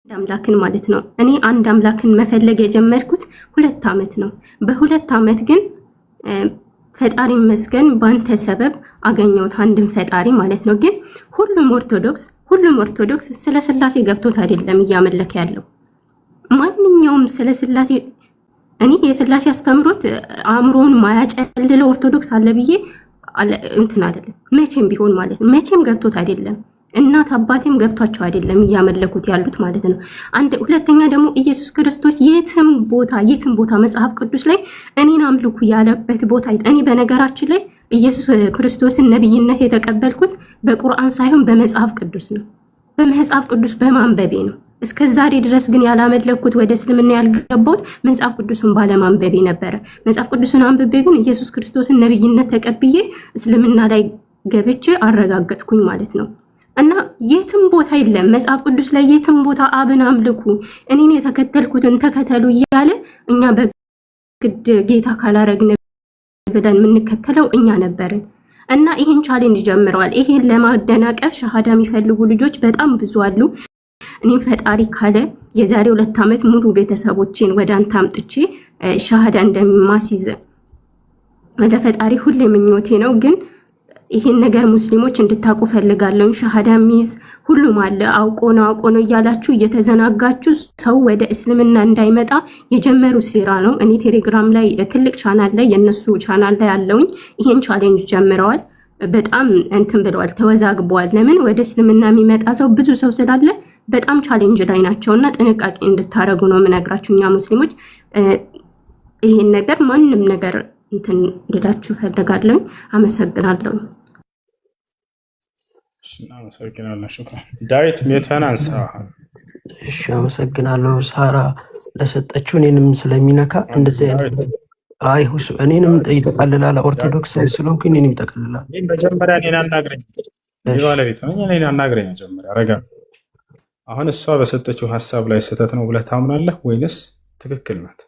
አምላክን ማለት ነው። እኔ አንድ አምላክን መፈለግ የጀመርኩት 2 ዓመት ነው። በ2 ዓመት ግን ፈጣሪ መስገን ባንተ ሰበብ አገኘሁት አንድን ፈጣሪ ማለት ነው። ግን ሁሉም ኦርቶዶክስ ስለ ስላሴ ገብቶት አይደለም እያመለከ ያለው። ማንኛውም ስለ ስላሴ እኔ የስላሴ አስተምሮት አእምሮውን ማያጨልለው ኦርቶዶክስ አለ ብዬ እንትን አይደለም መቼም ቢሆን ማለት ነው። መቼም ገብቶት አይደለም። እናት አባቴም ገብቷቸው አይደለም እያመለኩት ያሉት ማለት ነው። ሁለተኛ ደግሞ ኢየሱስ ክርስቶስ የትም ቦታ መጽሐፍ ቅዱስ ላይ እኔን አምልኩ ያለበት ቦታ እኔ በነገራችን ላይ ኢየሱስ ክርስቶስን ነብይነት የተቀበልኩት በቁርአን ሳይሆን በመጽሐፍ ቅዱስ ነው። በመጽሐፍ ቅዱስ በማንበቤ ነው። እስከ ዛሬ ድረስ ግን ያላመለኩት ወደ እስልምና ያልገባሁት መጽሐፍ ቅዱስን ባለማንበቤ ነበረ። መጽሐፍ ቅዱስን አንብቤ ግን ኢየሱስ ክርስቶስን ነብይነት ተቀብዬ እስልምና ላይ ገብቼ አረጋገጥኩኝ ማለት ነው። እና የትም ቦታ የለም መጽሐፍ ቅዱስ ላይ የትም ቦታ አብን አምልኩ እኔን የተከተልኩትን ተከተሉ እያለ እኛ በግድ ጌታ ካላረግን ብለን የምንከተለው እኛ ነበርን። እና ይህን ቻሌንጅ ጀምረዋል። ይሄን ለማደናቀፍ ሸሃዳ የሚፈልጉ ልጆች በጣም ብዙ አሉ። እኔም ፈጣሪ ካለ የዛሬ 2 ዓመት ሙሉ ቤተሰቦቼን ወደ አንተ አምጥቼ ሸሃዳ እንደማስይዝ ወደ ፈጣሪ ሁሌ ምኞቴ ነው። ግን ይሄን ነገር ሙስሊሞች እንድታውቁ ፈልጋለሁ። ሸሃዳ የሚይዝ ሁሉም አለ። አውቆ ነው እያላችሁ እየተዘናጋችሁ ሰው ወደ እስልምና እንዳይመጣ የጀመሩት ሴራ ነው። እኔ ቴሌግራም ላይ ትልቅ ቻናል ላይ የነሱ ቻናል ላይ አለውኝ። ይሄን ቻሌንጅ ጀምረዋል። በጣም እንትን ብለዋል፣ ተወዛግበዋል። ለምን ወደ እስልምና የሚመጣ ሰው ብዙ ሰው ስላለ በጣም ቻሌንጅ ላይ ናቸውና ጥንቃቄ እንድታረጉ ነው የምነግራችሁ። እኛ ሙስሊሞች ይሄን ነገር ማንም ነገር እንትን ልላችሁ ፈልጋለሁ። አመሰግናለሁ። ዳዊት ሜታን አንሳ። እሺ አመሰግናለሁ ሳራ ለሰጠችው። እኔንም ስለሚነካ እንደዚህ አይነት ሁሱ እኔንም ይጠቀልላል። ኦርቶዶክስ ስለሆንኩ እኔንም ይጠቀልላል። መጀመሪያ እኔን አናግረኝ፣ ባለቤት ነው። እኔን አናግረኝ መጀመሪያ ረጋ። አሁን እሷ በሰጠችው ሀሳብ ላይ ስህተት ነው ብለህ ታምናለህ ወይንስ ትክክል ናት?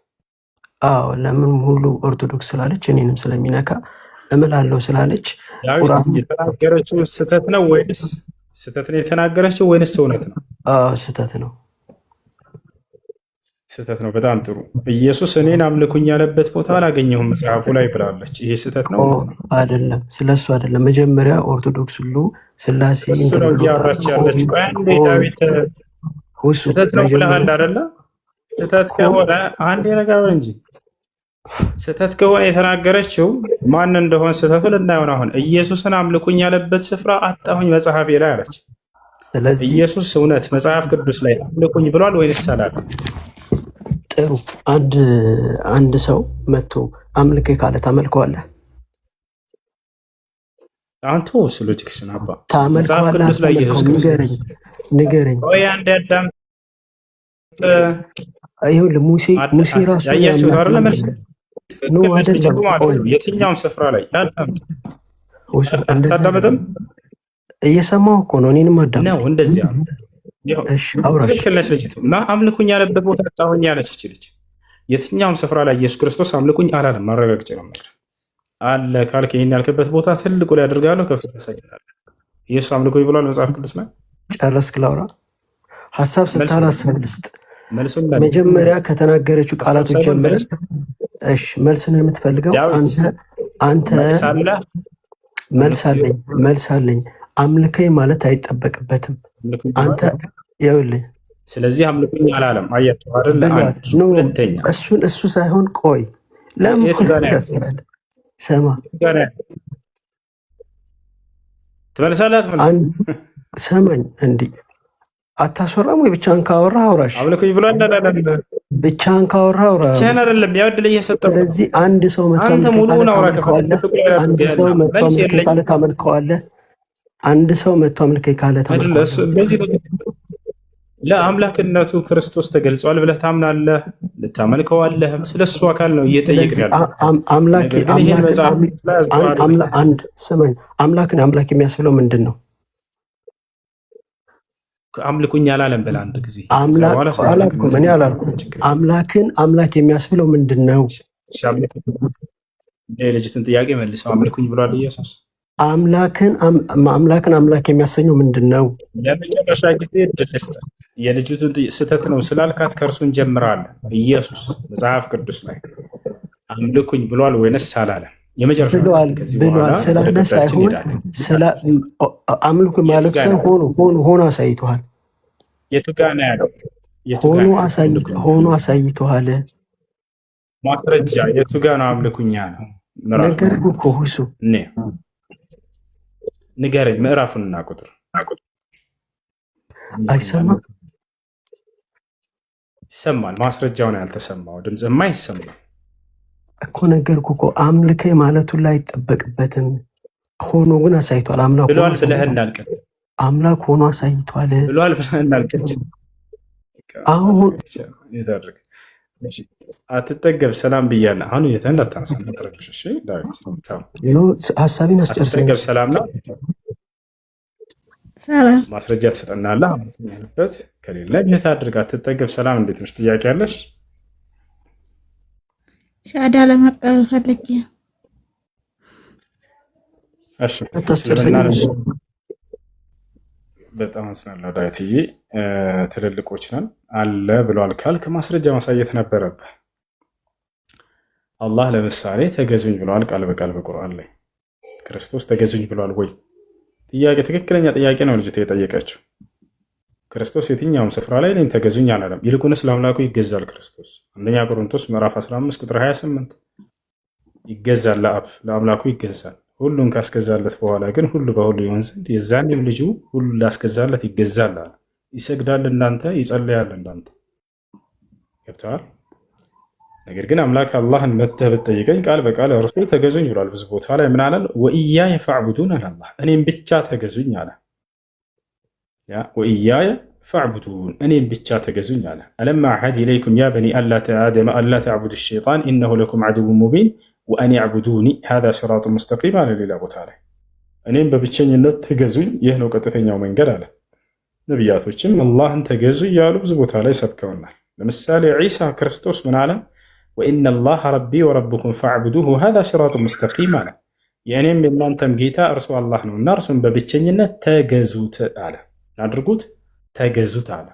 አዎ ለምን ሁሉ ኦርቶዶክስ ስላለች እኔንም ስለሚነካ እምላለሁ ስላለች የተናገረችው ስህተት ነው ወይንስ ስህተት ነው የተናገረችው ወይንስ እውነት ነው? ስህተት ነው። ስህተት ነው። በጣም ጥሩ። ኢየሱስ እኔን አምልኩኝ ያለበት ቦታ አላገኘሁም መጽሐፉ ላይ ብላለች። ይሄ ስህተት ነው አይደለም? ስለሱ አይደለም። መጀመሪያ ኦርቶዶክስ ሁሉ ስላሴ ነው እያወራች ያለችው። ዳዊት ስህተት ነው ብለሃል አይደለ? ስህተት ከሆነ አንድ የነጋው እንጂ ስህተት ከሆነ የተናገረችው ማን እንደሆነ ስህተቱ ልናየው ነው። አሁን ኢየሱስን አምልኩኝ ያለበት ስፍራ አጣሁኝ መጽሐፌ ላይ አለች። ስለዚህ ኢየሱስ እውነት መጽሐፍ ቅዱስ ላይ አምልኩኝ ብሏል ወይንስ አላለም? ጥሩ። አንድ ሰው መጥቶ አምልክ ካለ ታመልከዋለህ? አንተ ሎጂክሽን አባ መጽሐፍ ቅዱስ ላይ ኢየሱስ ክርስቶስ ንገረኝ። ወይ አንድ አዳም ይሁን ሙሴ ራሱ ያያችሁ አይደል? መልስ ነው አይደለም? የትኛውም ስፍራ ላይ አታዳምጥም? እየሰማሁ እኮ ነው። እኔንም አዳምጥ ነው። እንደዚያ ትክክል ነች ልጅቱ። እና አምልኩኝ ያለበት ቦታ አጣሁኝ ያለች ይችልች። የትኛውም ስፍራ ላይ ኢየሱስ ክርስቶስ አምልኩኝ አላለም። ማረጋገጫ ነው አለ ካልክ ይሄን ያልክበት ቦታ ትልቁ ላይ አድርጋለሁ ከፍ ታሳይናለህ። ኢየሱስ አምልኩኝ ብሏል መጽሐፍ ቅዱስ ላይ። ጨረስክ? ላውራ ሀሳብ ስታላሰብ ልስጥ። መጀመሪያ ከተናገረችው ቃላቶች ጀምረ። እሺ መልስ ነው የምትፈልገው አንተ? መልስ አለኝ። አምልከኝ ማለት አይጠበቅበትም አንተ ይኸውልህ። ስለዚህ አምልኩኝ አላለም። አያችሁ አይደል? እሱ ሳይሆን ቆይ ለምን ሰማ ትመልሳለህ? ሰማኝ እንዲህ አታስወራም ወይ? ብቻህን ካወራ አውራሽ። አምልኩኝ ብሎ እንዳላለም ብቻህን ካወራ አውራ። ብቻህን አይደለም ያወድል እየሰጠው። ስለዚህ አንድ ሰው መጥቶ አንድ ሰው መጥቶ አምልከኝ ካለ ታመልከዋለህ። አንድ ሰው መጥቶ አምልከኝ ካለ ታመልከዋለህ። ለአምላክነቱ ክርስቶስ ተገልጿል ብለህ ታምናለህ፣ ልታመልከዋለህ። ስለሱ አካል ነው እየጠየቅን ያለው። አምላክን አምላክ የሚያስብለው ምንድን ነው? አምልኩኝ አላለም ብለህ አንድ ጊዜ ምን ያላልኩ? አምላክን አምላክ የሚያስብለው ምንድን ነው? የልጅትን ጥያቄ መልሰው። አምልኩኝ ብሏል ኢየሱስ። አምላክን አምላክ የሚያሰኘው ምንድን ነው? ለመጨረሻ ጊዜ ድልስት የልጅቱን ስህተት ነው ስላልካት ከእርሱ እንጀምራለን። ኢየሱስ መጽሐፍ ቅዱስ ላይ አምልኩኝ ብሏል ወይንስ አላለም? የመጨረሻ ብሏል ስላለ ሳይሆን አምልኩ ማለት ሆኖ አሳይቷል። የቱ ጋ ነው ያለው? ሆኖ አሳይቷል። ማስረጃ የቱ ጋ ነው? አምልኩኛ ነው ነገር እኮ ሁሱ ንገረኝ፣ ምዕራፉንና ቁጥር አይሰማም? ይሰማል። ማስረጃውን ያልተሰማው ድምፅማ ይሰማል እኮ ነገርኩ እኮ አምልከ ማለቱን ላይ አይጠበቅበትም። ሆኖ ግን አሳይቷል። ብሏል ብለህ እንዳልቀር አምላክ ሆኖ አሳይቷል ብሏል ብለህ እንዳልቀር አሁን ይደረግ አትጠገብ ሰላም ብያለሁ። አሁን የተን እንዳታነሳ ተረብሽ። እሺ ዳዊት ሀሳቤን አስጨርሰኝ። አትጠገብ ሰላም ነው። ሰላም ማስረጃ ትሰጠናለህ። ያለበት ከሌለ ጌታ አድርግ። አትጠገብ ሰላም እንዴት ነሽ? ጥያቄ አለሽ? ሻዳ ለመቀበል ፈልጌ። እሺ በጣም አስናለሁ ዳዊትዬ። ትልልቆች ነን አለ ብሏል ካልክ ማስረጃ ማሳየት ነበረብህ። አላህ ለምሳሌ ተገዙኝ ብለዋል ቃል በቃል በቁርአን ላይ። ክርስቶስ ተገዙኝ ብለዋል ወይ? ጥያቄ ትክክለኛ ጥያቄ ነው ልጅቷ የጠየቀችው። ክርስቶስ የትኛውም ስፍራ ላይ እኔን ተገዙኝ አላለም። ይልቁንስ ለአምላኩ ይገዛል። ክርስቶስ አንደኛ ቆሮንቶስ ምዕራፍ 15 ቁጥር 28 ይገዛል፣ ለአብ ለአምላኩ ይገዛል። ሁሉን ካስገዛለት በኋላ ግን ሁሉ በሁሉ ይሆን ዘንድ የዛኔም ልጁ ሁሉ ላስገዛለት ይገዛል አለ። ይሰግዳል እንዳንተ፣ ይጸልያል እንዳንተ። ገብተዋል። ነገር ግን አምላክ አላህን መተህ ብትጠይቀኝ ቃል በቃል እርሱ ተገዙኝ ብሏል። ብዙ ቦታ ላይ ምን አለ? ወኢያየ ፈዕቡዱን አለ። እኔም ብቻ ተገዙኝ አለ። ወኢያየ ፈዕቡዱን እኔም ብቻ ተገዙኝ አለ። አለም አዕሀድ ኢለይኩም ያ በኒ አደም አላ ተዕቡዱ ሸይጣን ኢነሁ ለኩም ዐዱውን ሙቢን ወአን ያዕቡዱኒ ሃዛ ሲራጡ ሙስተቂም አለ። ሌላ ቦታ ላይ እኔም በብቸኝነት ተገዙኝ፣ ይህ ነው ቀጥተኛው መንገድ አለ። ነቢያቶችም አላህን ተገዙ እያሉ ብዙ ቦታ ላይ ሰብከውናል። ለምሳሌ ዒሳ ክርስቶስ ምን አለ? ወኢነ አላህ ረቢ ወረብኩም ፈዕቡዱሁ ሃዛ ሲራጡ ሙስተቂም አለ። የእኔም የእናንተም ጌታ እርሱ አላህ ነው እና እርሱን በብቸኝነት ተገዙት አለ። አድርጉት፣ ተገዙት አለ።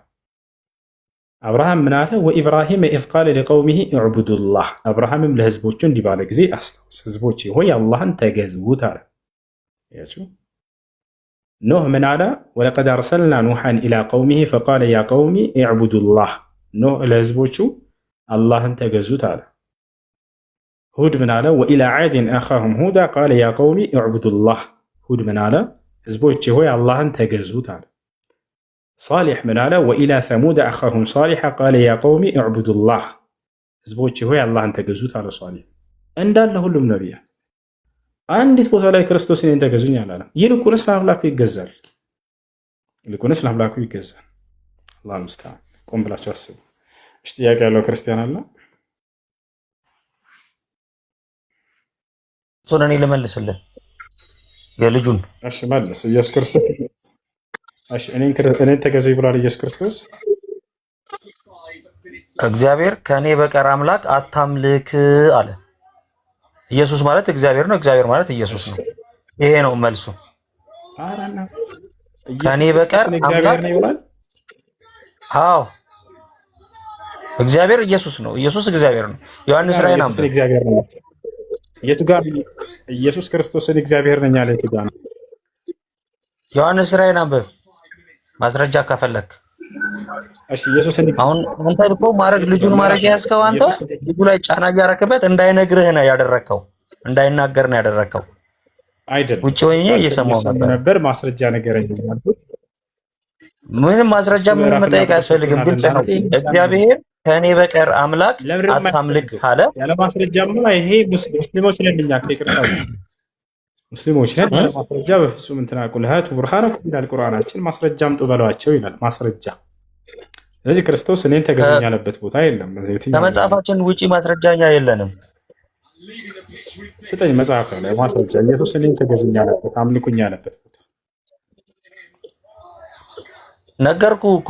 አብርሃም ምን አለ? ወኢብራሂም ኢዝ ቃለ ሊቀውሚሂ እዕቡዱላህ። አብርሃምም ለህዝቦቹ እንዲህ ባለ ጊዜ አስታውስ፣ ህዝቦች ሆይ አላህን ተገዙት አለ። ኖህ ምን አለ? ወለቀድ አርሰልና ኑሐን ኢላ ቀውሚሂ ፈቃለ ያ ቀውሚ እዕቡዱላህ። ኖህ ለህዝቦቹ አላህን ተገዙት አለ። ሁድ ምን አለ? ወኢላ ዓድን አኻሁም ሁዳ ቃለ ያ ቀውሚ እዕቡዱላህ። ሁድ ምን አለ? ህዝቦች ሆይ አላህን ተገዙት አለ። ሳሊሕ ምን አለ? ወኢላ ሰሙድ አኻሁም ሳሊሕ ቃለ ያ ቀውሚ እዕቡዱላህ። ህዝቦች ሆይ አላህን ተገዙት አለ ሳሊሕ። እንዳለ ሁሉም ነቢያ አንዲት ቦታ ላይ ክርስቶስ እኔን ተገዙኝ አላለም። ይልቁንስ ለአምላኩ ይገዛል። ይልቁንስ ለአምላኩ ይገዛል። አላህ ሙስተዓን። ቆም ብላችሁ አስቡ። እሺ ጥያቄ ያለው ክርስቲያን አለ? እሱን እኔ ልመልስልህ የልጁን። እሺ መልስ። ኢየሱስ ክርስቶስ እሺ እኔን ተገዙኝ ብሏል ኢየሱስ ክርስቶስ። እግዚአብሔር ከእኔ በቀር አምላክ አታምልክ አለ። ኢየሱስ ማለት እግዚአብሔር ነው፣ እግዚአብሔር ማለት ኢየሱስ ነው። ይሄ ነው መልሱ። ከእኔ በቀር አምላክ አዎ እግዚአብሔር ኢየሱስ ነው። ኢየሱስ እግዚአብሔር ነው። ዮሐንስ ራእይን አንብብ። እግዚአብሔር ነው። የቱ ጋር ኢየሱስ ክርስቶስን እግዚአብሔር ነኝ አለ? የቱ ጋር ነው? ዮሐንስ ራእይን አንብብ ማስረጃ ከፈለክ። እሺ ኢየሱስን አሁን አንተ እኮ ልጁን ማድረግ ያዝከው አንተ ልጁ ላይ ጫና እያረክበት እንዳይነግርህ ነው ያደረከው፣ እንዳይናገር ነው ያደረከው። አይደለም ውጭ ሆኜ እየሰማሁ ነበር። ማስረጃ ነገረኝ ማለት ምንም ማስረጃ ምንም መጠየቅ አያስፈልግም። ግልጽ ነው። እግዚአብሔር ከእኔ በቀር አምላክ አታምልክ አለ። ያለ ማስረጃማ ይሄ ሙስሊሞች ነን እኛ ከይቅርታ ሙስሊሞች ነን። ያለ ማስረጃ በፍጹም እንትና ቁልሃቱ ቡርሃነኩም ይላል ቁርአናችን። ማስረጃ አምጡ በሏቸው ይላል። ማስረጃ ስለዚህ ክርስቶስ እኔን ተገዙኝ ያለበት ቦታ የለም። ከመጽሐፋችን ውጪ ማስረጃኛ የለንም። ስጠኝ መጽሐፍ ላይ ማስረጃ ኢየሱስ እኔን ተገዙኝ ያለበት አምልኩኝ ያለበት ቦታ ነገርኩህ እኮ።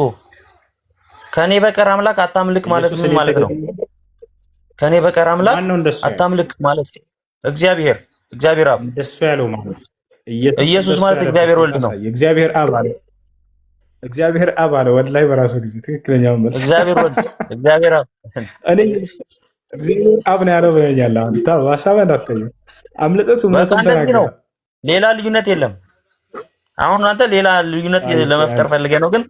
ከኔ በቀር አምላክ አታምልክ ማለት ምን ማለት ነው? ከኔ በቀር አምላክ አታምልክ ማለት እግዚአብሔር አብ እንደሱ ያለው ማለት ኢየሱስ ማለት እግዚአብሔር ወልድ ነው። እግዚአብሔር አብ አለ። እግዚአብሔር አብ አለ። ወላሂ በራሱ ጊዜ ትክክለኛው መልስ እግዚአብሔር ወልድ፣ እግዚአብሔር አብ። እኔ እግዚአብሔር አብ ነው ያለው ብለኛል። አንተ ሀሳብ እንዳትቀይር አምልጠቱ በቃ እንደዚህ ነው። ሌላ ልዩነት የለም። አሁን አንተ ሌላ ልዩነት ለመፍጠር ፈልገህ ነው፣ ግን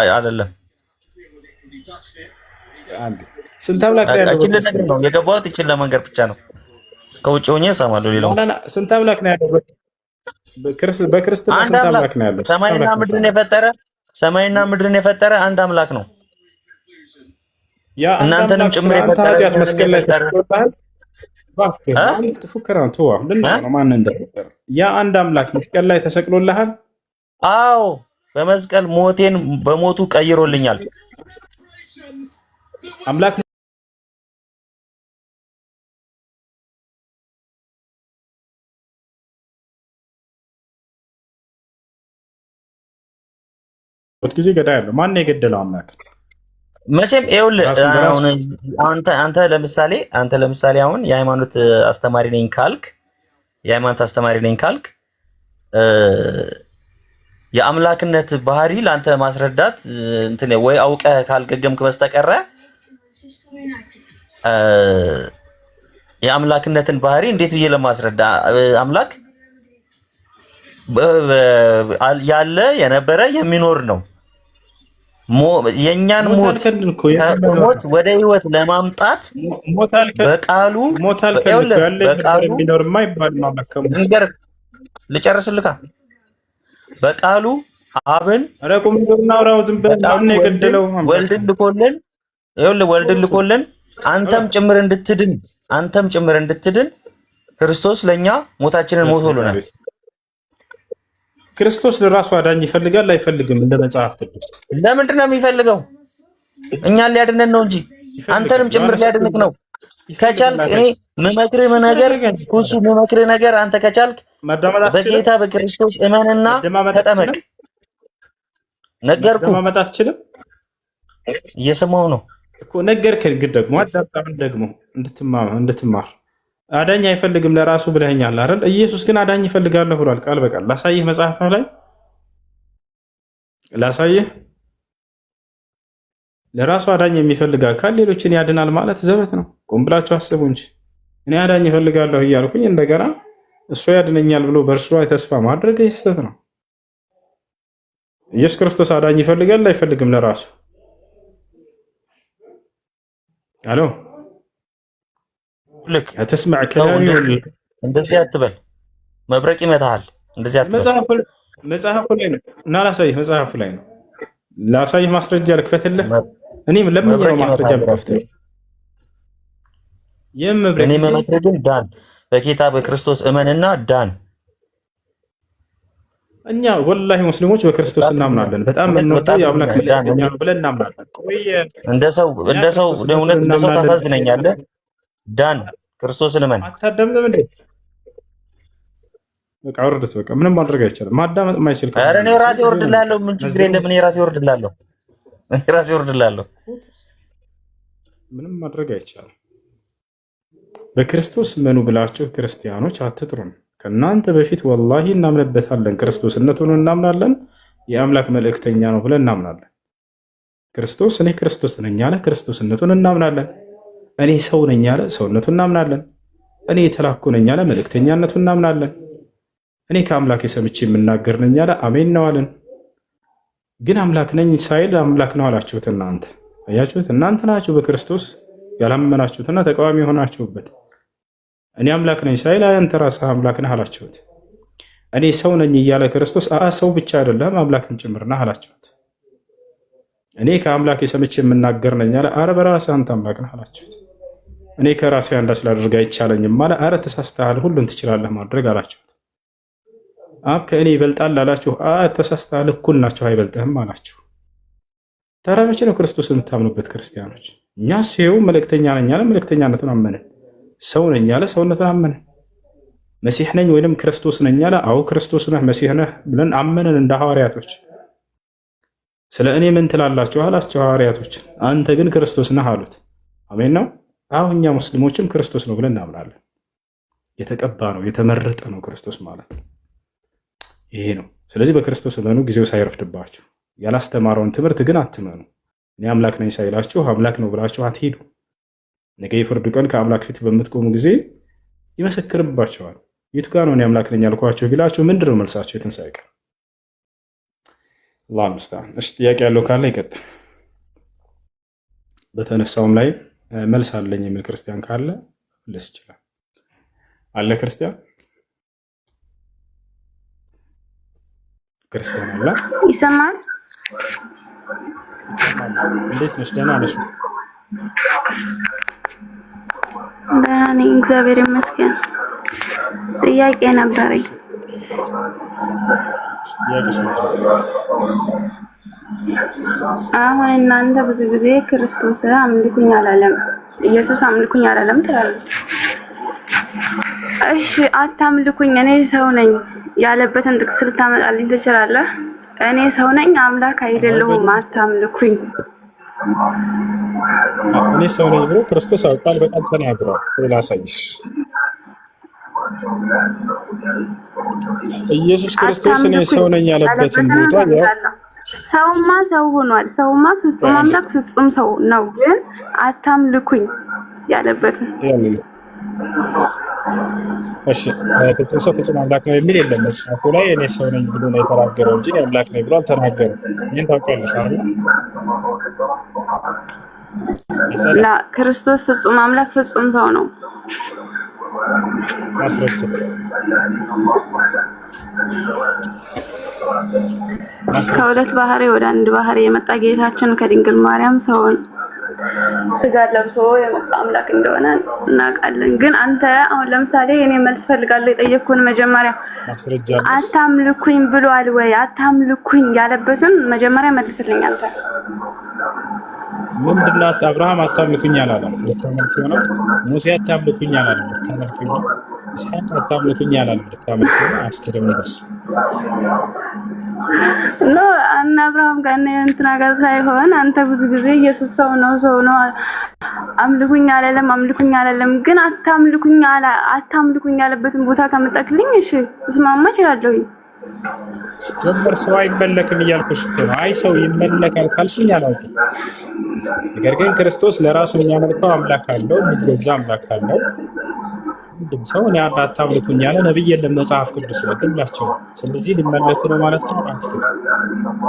አይደለም። ስንት አምላክ ነው ያለው? ነው የገባሁት ይችል ለመንገር ብቻ ነው። ከውጭ ሆኜ እሰማለሁ። ሌላው ስንት አምላክ ነው ያለው? በክርስትና ስንት አምላክ ነው ያለው? ሰማይና ምድርን የፈጠረ አንድ አምላክ ነው። ያ እናንተንም ጭምር የፈጠረ መስቀል ላይ ተሰቅሎልሃል። ፉከራ ነው። ማን እንደፈጠረ ያ አንድ አምላክ መስቀል ላይ ተሰቅሎልሃል። አዎ በመስቀል ሞቴን በሞቱ ቀይሮልኛል። አምላክ ጊዜ ገዳይ ያለው ማን ነው የገደለው? አምላክ መቼም ይኸውልህ፣ አንተ ለምሳሌ አሁን የሃይማኖት አስተማሪ ነኝ ካልክ የአምላክነት ባህሪ ለአንተ ማስረዳት እንትን ወይ አውቀህ ካልገገምክ በስተቀረ የአምላክነትን ባህሪ እንዴት ብዬ ለማስረዳ? አምላክ ያለ የነበረ የሚኖር ነው። የኛን ሞት ወደ ህይወት ለማምጣት በቃሉ ልጨርስልካ በቃሉ አብን ወልድን ልኮልን አንተም ጭምር እንድትድን ክርስቶስ ለኛ ሞታችንን ሞቶልናል። ክርስቶስ ለራሱ አዳኝ ይፈልጋል አይፈልግም? እንደ መጽሐፍ ቅዱስ ለምንድን ነው የሚፈልገው? እኛን ሊያድነን ነው እንጂ አንተንም ጭምር ሊያድንክ ነው። ከቻልክ እኔ ምመክርህ ነገር አንተ ከቻልክ በጌታ በክርስቶስ እመንና ተጠመቅ። ነገርኩህ። ማመጣ አትችልም። እየሰማሁ ነው እኮ ነገርከን። ግን ደግሞ አዳምጣምን ደግሞ እንድትማር አዳኝ አይፈልግም ለራሱ ብለኸኛል አይደል? ኢየሱስ ግን አዳኝ ይፈልጋለሁ ብሏል ቃል በቃል። ላሳይህ መጽሐፍ ላይ ላሳይህ። ለራሱ አዳኝ የሚፈልግ አካል ሌሎችን ያድናል ማለት ዘበት ነው። ቆም ብላችሁ አስቡ እንጂ እኔ አዳኝ ይፈልጋለሁ እያልኩኝ እንደገና እሱ ያድነኛል ብሎ በእርሱ ላይ ተስፋ ማድረግ ስህተት ነው። ኢየሱስ ክርስቶስ አዳኝ ይፈልጋል አይፈልግም ለራሱ? አሎ ልክ ተስማዕ ከላሚ እንደዚህ አትበል፣ መብረቅ ይመታሃል። እንደዚህ አትበል። መጽሐፉ ላይ ነው እና ላሳይህ። መጽሐፉ ላይ ነው ላሳይህ። ማስረጃ ልክፈትልህ። እኔም ለምን ነው ማስረጃ ልክፈትልህ? እኔ መመክረህ ዳን፣ በጌታ በክርስቶስ እመንና ዳን። እኛ ወላሂ ሙስሊሞች በክርስቶስ እናምናለን። በጣም የምንወደው የአምላክ መልእክተኛ ነው ብለን እናምናለን። እንደ ሰው ታሳዝነኛለህ። ዳን፣ ክርስቶስን እመን። አታዳምጥም እንዴ? በቃ ወርደት። በቃ ምንም ማድረግ አይቻልም። ማዳመጥ የማይችል ኧረ እኔ ራሴ ወርድላለሁ። ምን ችግር የለም። እኔ ራሴ ወርድላለሁ። ምንም ማድረግ አይቻልም። በክርስቶስ መኑ ብላችሁ ክርስቲያኖች አትጥሩን። ከእናንተ በፊት ወላሂ እናምንበታለን። ክርስቶስነቱን እናምናለን። የአምላክ መልእክተኛ ነው ብለን እናምናለን። ክርስቶስ እኔ ክርስቶስ ነኝ ያለ ክርስቶስነቱን እናምናለን። እኔ ሰው ነኝ ያለ ሰውነቱን እናምናለን። እኔ የተላኩ ነኝ ያለ መልእክተኛነቱን እናምናለን። እኔ ከአምላክ የሰምቼ የምናገር ነኝ ያለ አሜን ነው አለን። ግን አምላክ ነኝ ሳይል አምላክ ነው አላችሁት። እናንተ አያችሁት? እናንተ ናችሁ በክርስቶስ ያላመናችሁትና ተቃዋሚ የሆናችሁበት። እኔ አምላክ ነኝ ሳይል አንተ ራስህ አምላክ ነህ አላችሁት። እኔ ሰው ነኝ እያለ ክርስቶስ ሰው ብቻ አይደለም አምላክም ጭምር ነህ አላችሁት። እኔ ከአምላክ የሰምቼ የምናገር ነኝ አለ። አረ በራስህ አንተ አምላክ ነህ አላችሁት። እኔ ከራሴ አንዳች ላደርግ አይቻለኝም አለ። አረ ተሳስተሃል፣ ሁሉን ትችላለህ ማድረግ አላችሁት። አብ ከእኔ ይበልጣል አላችሁ። ተሳስተሃል፣ እኩል ናቸው አይበልጥህም አላችሁ። ታዲያ መቼ ነው ክርስቶስ የምታምኑበት ክርስቲያኖች? እኛስ ይኸው መልእክተኛ ነኝ አለ፣ መልእክተኛነቱን አመንን። ሰው ነኝ አለ፣ ሰውነቱን አመንን። መሲሕ ነኝ ወይም ክርስቶስ ነኝ አለ። አዎ ክርስቶስ ነህ መሲሕ ነህ ብለን አመንን እንደ ሐዋርያቶች። ስለ እኔ ምን ትላላችሁ አላቸው ሐዋርያቶች። አንተ ግን ክርስቶስ ነህ አሉት። አሜን ነው። አሁን እኛ ሙስሊሞችም ክርስቶስ ነው ብለን እናምናለን። የተቀባ ነው የተመረጠ ነው ክርስቶስ ማለት። ይሄ ነው። ስለዚህ በክርስቶስ እመኑ፣ ጊዜው ሳይረፍድባችሁ። ያላስተማረውን ትምህርት ግን አትመኑ። እኔ አምላክ ነኝ ሳይላችሁ አምላክ ነው ብላችሁ አትሄዱ። ነገ የፍርዱ ቀን ከአምላክ ፊት በምትቆሙ ጊዜ ይመሰክርባቸዋል። የቱ ጋር ነው እኔ አምላክ ነኝ ያልኳቸው ቢላቸው ምንድን ነው መልሳቸው? የትንሣኤ ቀን። አላህ ሙስተዓን። እሺ ጥያቄ ያለው ካለ ይቀጥል። በተነሳውም ላይ መልስ አለኝ የሚል ክርስቲያን ካለ መለስ ይችላል። አለ ክርስቲያን አለ? ይሰማል? እንዴት ነሽ? ደህና ነሽ? ደህና ነኝ፣ እግዚአብሔር ይመስገን። ጥያቄ ነበረኝ። አሁን እናንተ ብዙ ጊዜ ክርስቶስ አምልኩኝ አላለም፣ ኢየሱስ አምልኩኝ አላለም ትላለች። እሺ አታምልኩኝ፣ እኔ ሰው ነኝ ያለበትን ጥቅስ ልታመጣልኝ ትችላለህ? እኔ ሰው ነኝ አምላክ አይደለሁም፣ አታምልኩኝ። እኔ ሰው ነኝ ብሎ ክርስቶስ ቃል በቃል ተናግሯል። ላሳይሽ። ኢየሱስ ክርስቶስ እኔ ሰው ነኝ ያለበትን ቦታ ያው ሰውማ ሰው ሆኗል። ሰውማ ፍጹም አምላክ ፍጹም ሰው ነው። ግን አታምልኩኝ ያለበትን እሺ ፍጹም ሰው ፍጹም አምላክ ነው የሚል የለም መጽሐፉ ላይ። እኔ ሰው ነኝ ብሎ ነው የተናገረው እንጂ አምላክ ነኝ ብሎ አልተናገረም። ይሄን ታውቂያለሽ አይደል? ላ ክርስቶስ ፍጹም አምላክ ፍጹም ሰው ነው። ማስረጃ ከሁለት ባህሪ ወደ አንድ ባህሪ የመጣ ጌታችን ከድንግል ማርያም ሰውን ስጋ ለብሶ የመጣ አምላክ እንደሆነ እናውቃለን። ግን አንተ አሁን ለምሳሌ እኔ መልስ ፈልጋለሁ የጠየቅኩህን መጀመሪያ አታምልኩኝ ብሏል ወይ? አታምልኩኝ ያለበትን መጀመሪያ መልስልኝ አንተ። ምንድናት? አብርሃም አታምልኩኝ አላለም፣ ልታመልኩኝ ነው። ሙሴ አታምልኩኝ አላለም፣ ልታመልኩኝ ነው። ኢስሐቅ አታምልኩኝ አላለም፣ ልታመልኩኝ ነው። አስከደም ንገስ ነው እና አብርሃም ጋር እንትና ጋር ሳይሆን አንተ ብዙ ጊዜ ኢየሱስ ሰው ነው አምልኩኝ አላለም። ግን አታምልኩኝ ያለበትን ቦታ ከመጣክልኝ እሺ እስማማ እችላለሁ። ጀመር ሰው አይመለክም እያልኩሽ እኮ ነው። አይ ሰው ይመለካል ካልሽኝ አላውቅም። ነገር ግን ክርስቶስ ለራሱ የሚያመልከው አምላክ አለው፣ የሚገዛ አምላክ አለው። እንዴም ሰው እኔ አታምልኩኝ ያለ ነብይ የለም መጽሐፍ ቅዱስ ላይ ሁላቸው። ስለዚህ ሊመለኩ ነው ማለት ነው።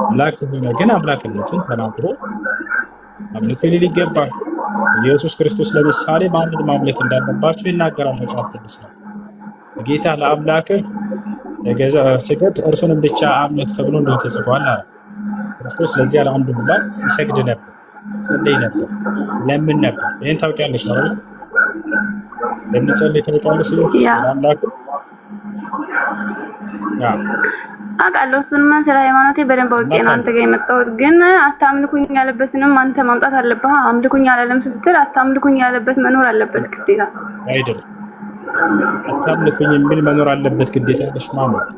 አምላክ ሆነ ግን አምላክነቱን ተናግሮ አምልኩ ሊል ይገባል። ኢየሱስ ክርስቶስ ለምሳሌ ማንን ማምለክ እንዳለባቸው ይናገራል መጽሐፍ ቅዱስ ላይ። ጌታ ለአምላክህ ተገዛ ስገድ እርሱንም ብቻ አምልክ ተብሎ እንደተጽፏል አለ ክርስቶስ። ለዚህ ያለ አንዱ አምላክ ይሰግድ ነበር፣ ጸልይ ነበር፣ ለምን ነበር። ይሄን ታውቂያለሽ አይደል? ለምንጸልይ ታውቂያለሽ አምላክ አውቃለሁ። እሱንማ ስለ ሃይማኖቴ በደንብ አውቄ ነው አንተ ጋር የመጣሁት። ግን አታምልኩኝ ያለበትንም አንተ ማምጣት አለብህ። አምልኩኝ አላለም ስትል አታምልኩኝ ያለበት መኖር አለበት ግዴታ አይደለም። አታምልኩኝ የሚል መኖር አለበት ግዴታ ያለሽ ማለት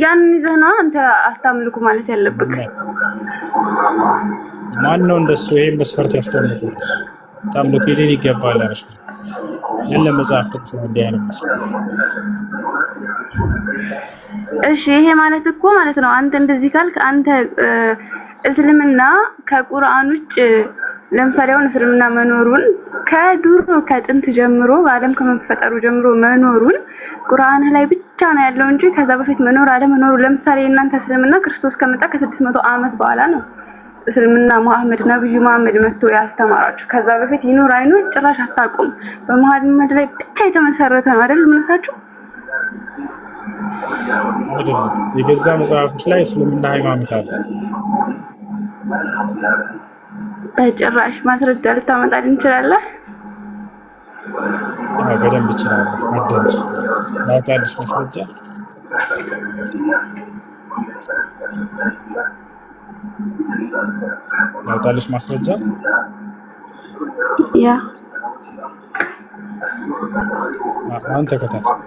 ያን ይዘህ ነው አንተ አታምልኩ ማለት ያለብህ። ማን ነው እንደሱ ይሄን መስፈርት ያስቀምጥልሽ? አታምልኩ ይልን ይገባል አለሽ። የለም መጽሐፍ ቅዱስ ላይ እንዲህ አይነት መስፈርት። እሺ ይሄ ማለት እኮ ማለት ነው አንተ እንደዚህ ካልክ አንተ እስልምና ከቁርአን ውጭ ለምሳሌ አሁን እስልምና መኖሩን ከዱሮ ከጥንት ጀምሮ ዓለም ከመፈጠሩ ጀምሮ መኖሩን ቁርአን ላይ ብቻ ነው ያለው እንጂ ከዛ በፊት መኖር አለመኖሩ ለምሳሌ እናንተ እስልምና ክርስቶስ ከመጣ ከ600 ዓመት በኋላ ነው እስልምና ነብዩ መሐመድ መጥቶ ያስተማራችሁ። ከዛ በፊት ይኖር አይኖር ጭራሽ አታውቁም። በመሐመድ ላይ ብቻ የተመሰረተ ነው አይደል እምነታችሁ? አይደለም። የገዛ መጽሐፎች ላይ እስልምና ሃይማኖት አለ። በጭራሽ ማስረጃ ልታመጣልኝ እንችላለህ? በደንብ እችላለሁ። አዳምጪ፣ ላውጣልሽ ማስረጃ። ላውጣልሽ ማስረጃ። ያ አሁን ተከታተል።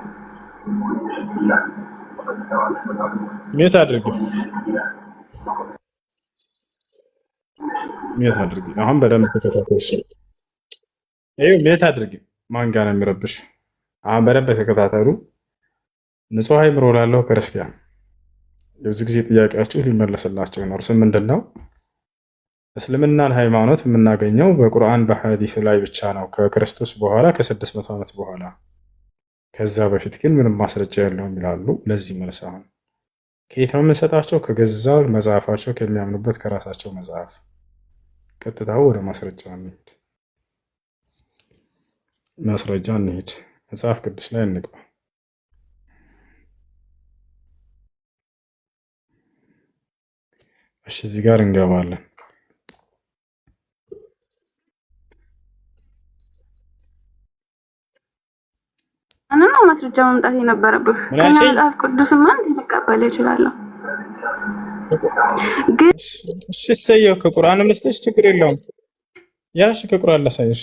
ሜት አድርጊ፣ ሜት አድርጊ። አሁን በደንብ ተከታተልሽ። ይኸው ሜት አድርጊ። ማን ጋር ነው የሚረብሽ? አሁን በደንብ ተከታተሉ። ንጹህ አይምሮ ላለው ክርስቲያን የብዙ ጊዜ ጥያቄያችሁ ሊመለስላቸው ነው። እርሱም ምንድን ነው? እስልምናን ሃይማኖት የምናገኘው በቁርአን በሐዲስ ላይ ብቻ ነው ከክርስቶስ በኋላ ከ600 ዓመት በኋላ። ከዛ በፊት ግን ምንም ማስረጃ የለውም ይላሉ። ለዚህ መልስ አሁን ከየት ነው የምንሰጣቸው? ከገዛ መጽሐፋቸው ከሚያምኑበት ከራሳቸው መጽሐፍ። ቀጥታው ወደ ማስረጃ እንሂድ። ማስረጃ እንሂድ። መጽሐፍ ቅዱስ ላይ እንግባ። እሺ እዚህ ጋር እንገባለን። እና ማስረጃ መምጣት የነበረብህ ከመጽሐፍ ቅዱስማ እንዴት ልቀበል እችላለሁ? ግን እሺ ሰየው ከቁርአን መስጠት ችግር የለውም። ያሽ ከቁርአን ላሳይሽ።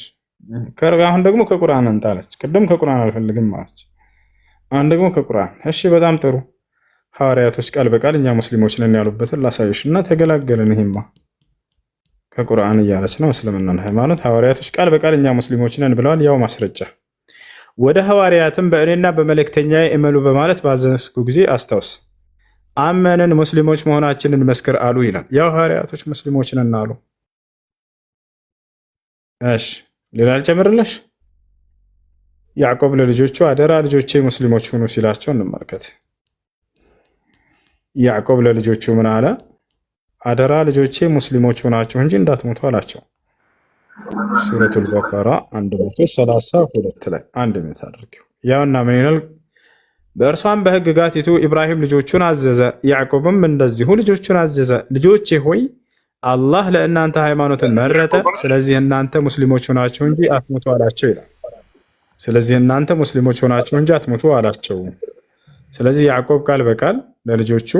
አሁን ደግሞ ከቁርአን እንጣለች። ቅድም ከቁርአን አልፈልግም ማለች፣ አሁን ደግሞ ከቁርአን። እሺ በጣም ጥሩ። ሐዋርያቶች ቃል በቃል እኛ ሙስሊሞች ነን ያሉበትን ላሳይሽ እና ተገላገልን። ይሄማ ከቁርአን እያለች ነው እስልምናን ሃይማኖት ሐዋርያቶች ቃል በቃል እኛ ሙስሊሞች ነን ብለዋል። ያው ማስረጃ ወደ ሐዋርያትም በእኔና በመልእክተኛዬ እመኑ በማለት ባዘዝኩ ጊዜ አስታውስ፣ አመንን ሙስሊሞች መሆናችንን መስክር አሉ ይላል። ያው ሐዋርያቶች ሙስሊሞች ነን አሉ። እሺ ሌላ ልጨምርልሽ። ያዕቆብ ለልጆቹ አደራ ልጆቼ ሙስሊሞች ሁኑ ሲላቸው እንመልከት። ያዕቆብ ለልጆቹ ምን አለ? አደራ ልጆቼ ሙስሊሞች ሆናችሁ እንጂ እንዳትሞቱ አላቸው። ሱረቱል በቀራ 132 ላይ አንድ ሜት አድርጊው። ያውና ምን ይላል? በእርሷም በሕግጋቲቱ ኢብራሂም ልጆቹን አዘዘ፣ ያዕቆብም እንደዚሁ ልጆቹን አዘዘ። ልጆቼ ሆይ አላህ ለእናንተ ሃይማኖትን መረጠ፣ ስለዚህ እናንተ ሙስሊሞች ሆናችሁ እንጂ አትሞቱ አላቸው ይላል። ስለዚህ እናንተ ሙስሊሞች ሆናችሁ እንጂ አትሞቱ አላቸው። ስለዚህ ያዕቆብ ቃል በቃል ለልጆቹ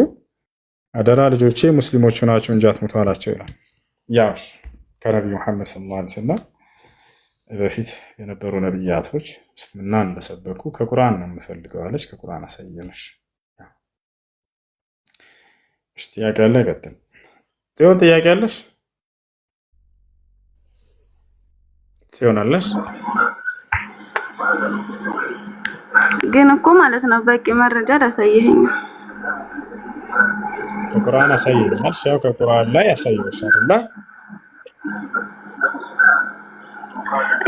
አደራ ልጆቼ ሙስሊሞች ሆናችሁ እንጂ አትሞቱ አላቸው ይላል። ያው ከነቢዩ መሐመድ ሰለላሁ ዐለይሂ ወሰለም በፊት የነበሩ ነቢያቶች እስልምና እንደሰበኩ ከቁርአን ነው የምፈልገው አለች። ከቁርአን አሳየነሽ። እሺ ጥያቄ አለ? ቀጥል። ጽዮን ጥያቄ አለሽ? ጽዮን አለሽ? ግን እኮ ማለት ነው በቂ መረጃ ላሳየኸኝ። ከቁርአን አሳየኛል። ያው ከቁርአን ላይ ያሳየሽ አይደል?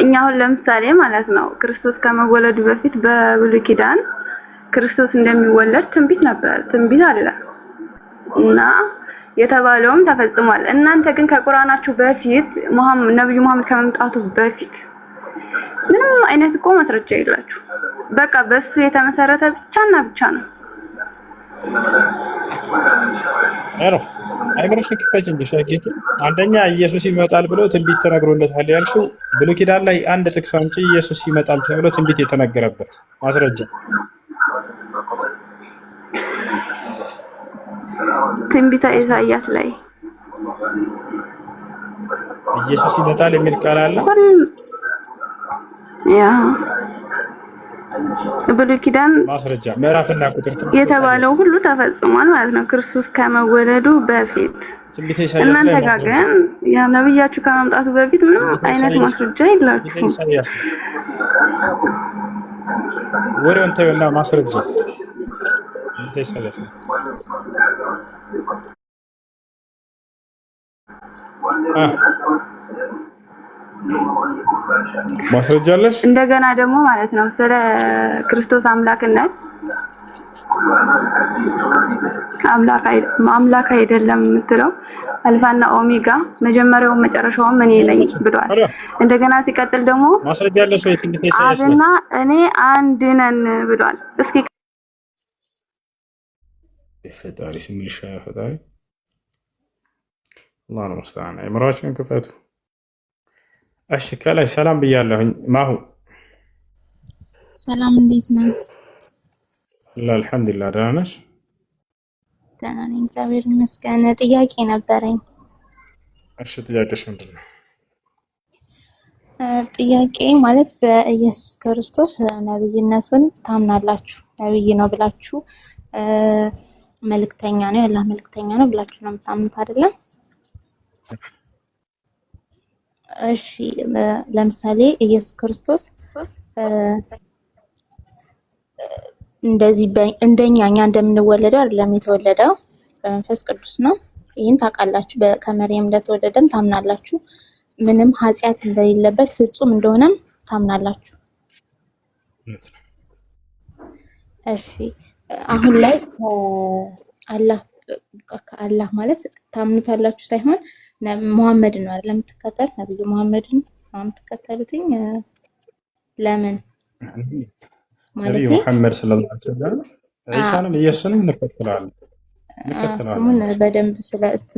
እኛ አሁን ለምሳሌ ማለት ነው ክርስቶስ ከመወለዱ በፊት በብሉይ ኪዳን ክርስቶስ እንደሚወለድ ትንቢት ነበር፣ ትንቢት አለ እና የተባለውም ተፈጽሟል። እናንተ ግን ከቁርአናችሁ በፊት ነብዩ መሐመድ ከመምጣቱ በፊት ምንም አይነት እኮ ማስረጃ የላችሁ። በቃ በሱ የተመሰረተ ብቻና ብቻ ነው። አሮ አይምሮሽ ክፈች እንጂ ሸጌቱ አንደኛ ኢየሱስ ይመጣል ብሎ ትንቢት ተነግሮለታል ያልሽው ብሉይ ኪዳን ላይ አንድ ጥቅስ አምጪ። ኢየሱስ ይመጣል ተብሎ ትንቢት የተነገረበት ማስረጃ። ትንቢተ ኢሳይያስ ላይ ኢየሱስ ይመጣል የሚል ቃል አለ። ያ ብሉይ ኪዳን ማስረጃ ምዕራፍና ቁጥር የተባለው ሁሉ ተፈጽሟል ማለት ነው ክርስቶስ ከመወለዱ በፊት። እናንተ ጋር ግን ያ ነብያችሁ ከመምጣቱ በፊት ምንም አይነት ማስረጃ የላችሁም። ወሬውን ተይውና ማስረጃ ኢሳይያስ ማስረጃ አለሽ? እንደገና ደግሞ ማለት ነው ስለ ክርስቶስ አምላክነት አምላክ አይደለም የምትለው አልፋና ኦሜጋ መጀመሪያው መጨረሻውም እኔ ነኝ ብሏል። እንደገና ሲቀጥል ደግሞ ማስረጃ አለሽ ወይ? አብና እኔ አንድ ነን ብሏል። እስኪ ፈጣሪ ስምሽ ፈጣሪ አላህ ነው ሙስተዓን። አይምራችሁን ክፈቱ። እሺ ከላይ ሰላም ብያለሁኝ። ማሁ ሰላም፣ እንዴት ነህ? አልሐምዱሊላህ። ደህና ነሽ? ደህና ነኝ እግዚአብሔር ይመስገን። ጥያቄ ነበረኝ። እሺ ጥያቄሽ ምንድን ነው? ጥያቄ ማለት በኢየሱስ ክርስቶስ ነብይነቱን ታምናላችሁ? ነብይ ነው ብላችሁ መልእክተኛ ነው ያላህ መልእክተኛ ነው ብላችሁ ነው የምታምኑት አይደለም? እሺ ለምሳሌ ኢየሱስ ክርስቶስ እንደዚህ እንደኛ እንደምንወለደው አይደለም የተወለደው፣ በመንፈስ ቅዱስ ነው። ይህን ታውቃላችሁ። ከመርየም እንደተወለደም ታምናላችሁ። ምንም ኃጢአት እንደሌለበት ፍጹም እንደሆነም ታምናላችሁ። እሺ አሁን ላይ ከአላህ ማለት ታምኑታላችሁ ሳይሆን ሙሐመድ ነው አይደል የምትከተሉት? ነብዩ ሙሐመድን ነው የምትከተሉትኝ? ለምን ማለት ነብዩ ሙሐመድ ሰለላሁ ዐለይሂ ወሰለም ኢሳንም ኢየሱስንም እንከተላለን። ስሙን በደንብ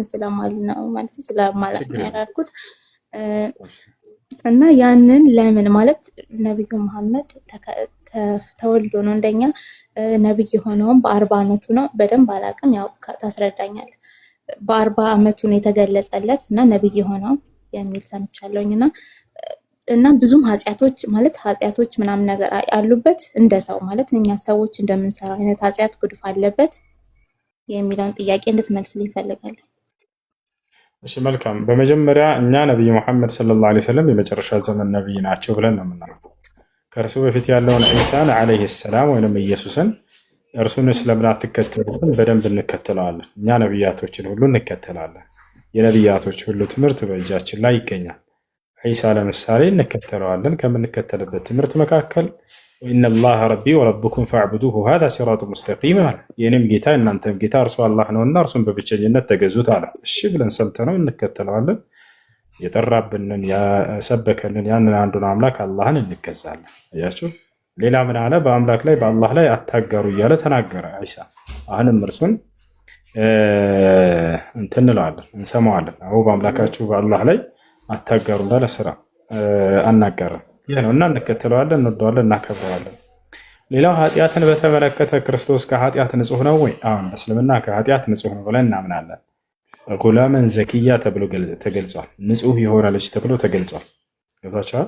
ስለማል ነው ማለት ስለማለት ነው ያልኩት። እና ያንን ለምን ማለት ነብዩ መሐመድ ተወልዶ ነው እንደኛ ነብይ ሆነውም በ40 አመቱ ነው። በደንብ አላቅም፣ ያው ታስረዳኛል። በ40 አመቱ ነው የተገለጸለት እና ነብይ ሆነው የሚል ሰምቻለሁኝ። እና ብዙም ኃጢአቶች ምናምን ነገር አሉበት እንደ ሰው ማለት እኛ ሰዎች እንደምንሰራው አይነት ኃጢአት ጉድፍ አለበት የሚለውን ጥያቄ እንድትመልስልኝ ይፈልጋል። እሺ መልካም። በመጀመሪያ እኛ ነብዩ መሐመድ ሰለላሁ ዐለይሂ ወሰለም የመጨረሻ ዘመን ነብይ ናቸው ብለን ነው የምናምነው። ከእርሱ በፊት ያለውን ዒሳን ዐለይሂ ሰላም ወይንም ኢየሱስን እርሱን ስለምን አትከተሉትም? በደንብ እንከተለዋለን። እኛ ነብያቶችን ሁሉ እንከተላለን። የነብያቶች ሁሉ ትምህርት በእጃችን ላይ ይገኛል። ዒሳ ለምሳሌ እንከተለዋለን። ከምንከተልበት ትምህርት መካከል ኢነላህ ረቢ ወረብኩም ፈዕቡዱሁ ሃዛ ሲራጡ ሙስተቂም አለ። የእኔም ጌታ እናንተም ጌታ እርሱ አላህ ነውና እርሱን በብቸኝነት ተገዙት አለ። እሺ ብለን ሰምተነው እንከተለዋለን። የጠራብንን ያሰበከንን ያንን አንዱን አምላክ አላህን እንገዛለን። አያችሁ፣ ሌላ ምን አለ? በአምላክ ላይ በአላህ ላይ አታጋሩ እያለ ተናገረ ዒሳ። አሁንም እርሱን እንትን እንለዋለን፣ እንሰማዋለን። አዎ በአምላካችሁ በአላህ ላይ አታጋሩ እንዳለ ስራ አናገረን። ይህ ነው እና እንከተለዋለን፣ እንወደዋለን፣ እናከብረዋለን። ሌላው ኃጢአትን በተመለከተ ክርስቶስ ከኃጢአት ንጹህ ነው ወይ? አሁን እስልምና ከኃጢአት ንጹህ ነው ብለን እናምናለን። ጉላመን ዘኪያ ተብሎ ተገልጿል። ንጹህ የሆነ ልጅ ተብሎ ተገልጿል። ገብታችኋል?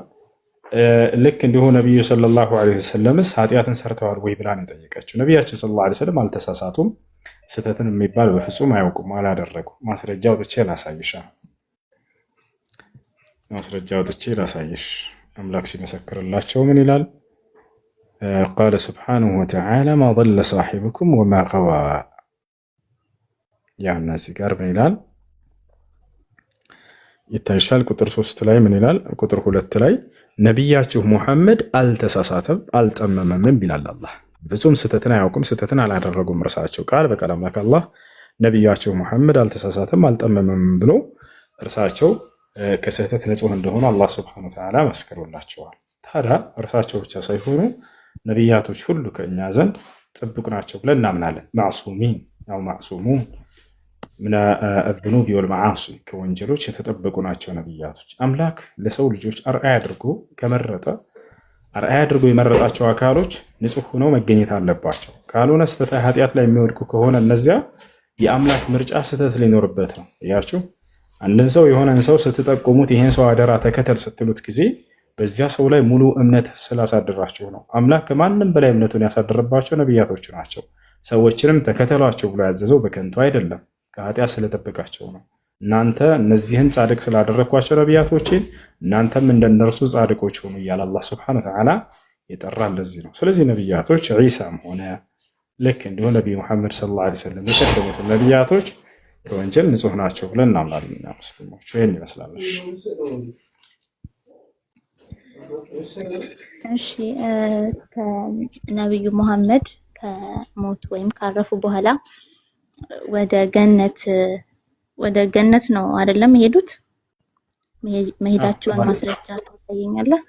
ልክ እንዲሁ ነቢዩ ሰለላሁ ዐለይሂ ወሰለምስ ኃጢአትን ሰርተዋል ወይ ብላ ነው የጠየቀችው። ነቢያችን ሰለላሁ ዐለይሂ ወሰለም አልተሳሳቱም። ስህተትን የሚባል በፍጹም አያውቁም፣ አላደረጉም። ማስረጃ አውጥቼ ላሳይሽ። ማስረጃ አውጥቼ ላሳይሽ። አምላክ ሲመሰክርላቸው ምን ይላል? ቃለ ሱብሓነሁ ወተዓላ ማ ضለ ሳሒብኩም ወማ ገዋ። ያ እነዚህ ጋር ምን ይላል ይታይሻል። ቁጥር 3 ላይ ምን ይላል? ቁጥር 2 ላይ ነቢያችሁ ሙሐመድ አልተሳሳተም አልጠመመምም ይላል አላህ። ፍጹም ስህተትን አያውቁም፣ ስህተትን አላደረጉም። እርሳቸው ቃል በቃል አምላክ አላህ ነቢያችሁ ሙሐመድ አልተሳሳተም አልጠመመም ብሎ እርሳቸው ከስህተት ንጹህ እንደሆኑ አላህ ሱብሓነሁ ወተዓላ መስክሮላቸዋል። ታዲያ እርሳቸው ብቻ ሳይሆኑ ነቢያቶች ሁሉ ከእኛ ዘንድ ጥብቅ ናቸው ብለን እናምናለን። ማዕሱሚን ያው ማዕሱሙን ምን አዝኑቢ ወልመዓሲ ከወንጀሎች የተጠበቁ ናቸው ነቢያቶች። አምላክ ለሰው ልጆች አርአያ አድርጎ ከመረጠ አርአያ አድርጎ የመረጣቸው አካሎች ንጹህ ሆነው መገኘት አለባቸው። ካልሆነ ስህተት ኃጢአት ላይ የሚወድቁ ከሆነ እነዚያ የአምላክ ምርጫ ስህተት ሊኖርበት ነው። እያችሁ አንድን ሰው የሆነን ሰው ስትጠቁሙት ይሄን ሰው አደራ ተከተል ስትሉት ጊዜ በዚያ ሰው ላይ ሙሉ እምነት ስላሳደራቸው ነው። አምላክ ከማንም በላይ እምነቱን ያሳደረባቸው ነቢያቶች ናቸው። ሰዎችንም ተከተሏቸው ብሎ ያዘዘው በከንቱ አይደለም፣ ከኃጢአት ስለጠበቃቸው ነው። እናንተ እነዚህን ጻድቅ ስላደረግኳቸው ነቢያቶችን እናንተም እንደነርሱ ጻድቆች ሆኑ እያለ አላህ ሱብሓነሁ ወተዓላ የጠራ ለዚህ ነው። ስለዚህ ነቢያቶች ዒሳም ሆነ ልክ እንዲሁ ነቢዩ ሙሐመድ ሰለላሁ ዐለይሂ ወሰለም የቀደሙት ነቢያቶች ከወንጀል ንጹህ ናቸው ብለን እናምናለን እኛ ሙስሊሞች። ይህን ይመስላል። እሺ ከነቢዩ ሙሐመድ ከሞት ወይም ካረፉ በኋላ ወደ ገነት ነው አይደለም የሄዱት? መሄዳቸውን ማስረጃ ታሳየኛለህ?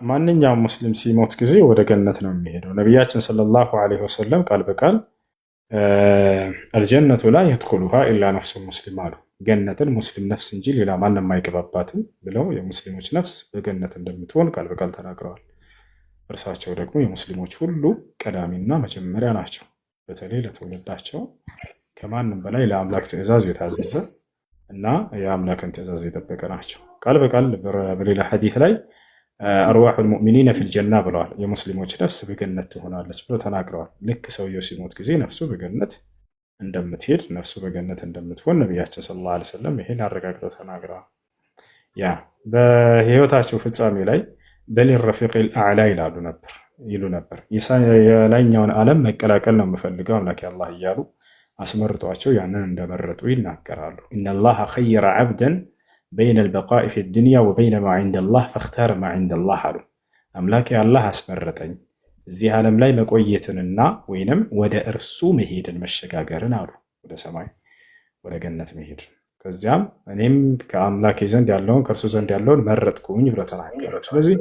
ማንኛውም ሙስሊም ሲሞት ጊዜ ወደ ገነት ነው የሚሄደው። ነቢያችን ሰለላሁ ዐለይሂ ወሰለም ቃል በቃል አልጀነቱ ላ የድኹሉሃ ኢላ ነፍሱ ሙስሊም አሉ። ገነትን ሙስሊም ነፍስ እንጂ ሌላ ማንም አይገባባትም ብለው የሙስሊሞች ነፍስ በገነት እንደምትሆን ቃል በቃል ተናግረዋል። እርሳቸው ደግሞ የሙስሊሞች ሁሉ ቀዳሚና መጀመሪያ ናቸው። በተለይ ለትውልዳቸው ከማንም በላይ ለአምላክ ትእዛዝ የታዘዘ እና የአምላክን ትእዛዝ የጠበቀ ናቸው። ቃል በቃል በሌላ ሐዲት ላይ አርዋሑል ሙእሚኒነ ፊል ጀና ብለዋል። የሙስሊሞች ነፍስ በገነት ትሆናለች ብለው ተናግረዋል። ልክ ሰውየው ሲሞት ጊዜ ነፍሱ በገነት እንደምትሄድ ነፍሱ በገነት እንደምትሆን ነቢያችን ሰለላሁ ዐለይሂ ወሰለም ይሄን አረጋግጠው ተናግረዋል። ያ በህይወታቸው ፍጻሜ ላይ በሊል ረፊቂል አዕላ ይላሉ ነበር። ይሉ ነበር። የላይኛውን ዓለም መቀላቀል ነው የምፈልገው አምላክ አላህ እያሉ አስመርጧቸው ያንን እንደመረጡ ይናገራሉ። ኢነላህ ኸየረ ዐብደን በይነ አልበቃኢ ፊ ዱንያ ወበይነ ማ ዐንደላህ ፈኽታረ ማ ዐንደላህ አሉ። አምላክ አላህ አስመረጠኝ እዚህ ዓለም ላይ መቆየትንና ወይንም ወደ እርሱ መሄድን መሸጋገርን አሉ። ወደ ሰማይ ወደ ገነት መሄድን። ከዚያም እኔም ከአምላኬ ዘንድ ያለውን ከእርሱ ዘንድ ያለውን መረጥኩኝ ብለው ተናገሩ። ስለዚህ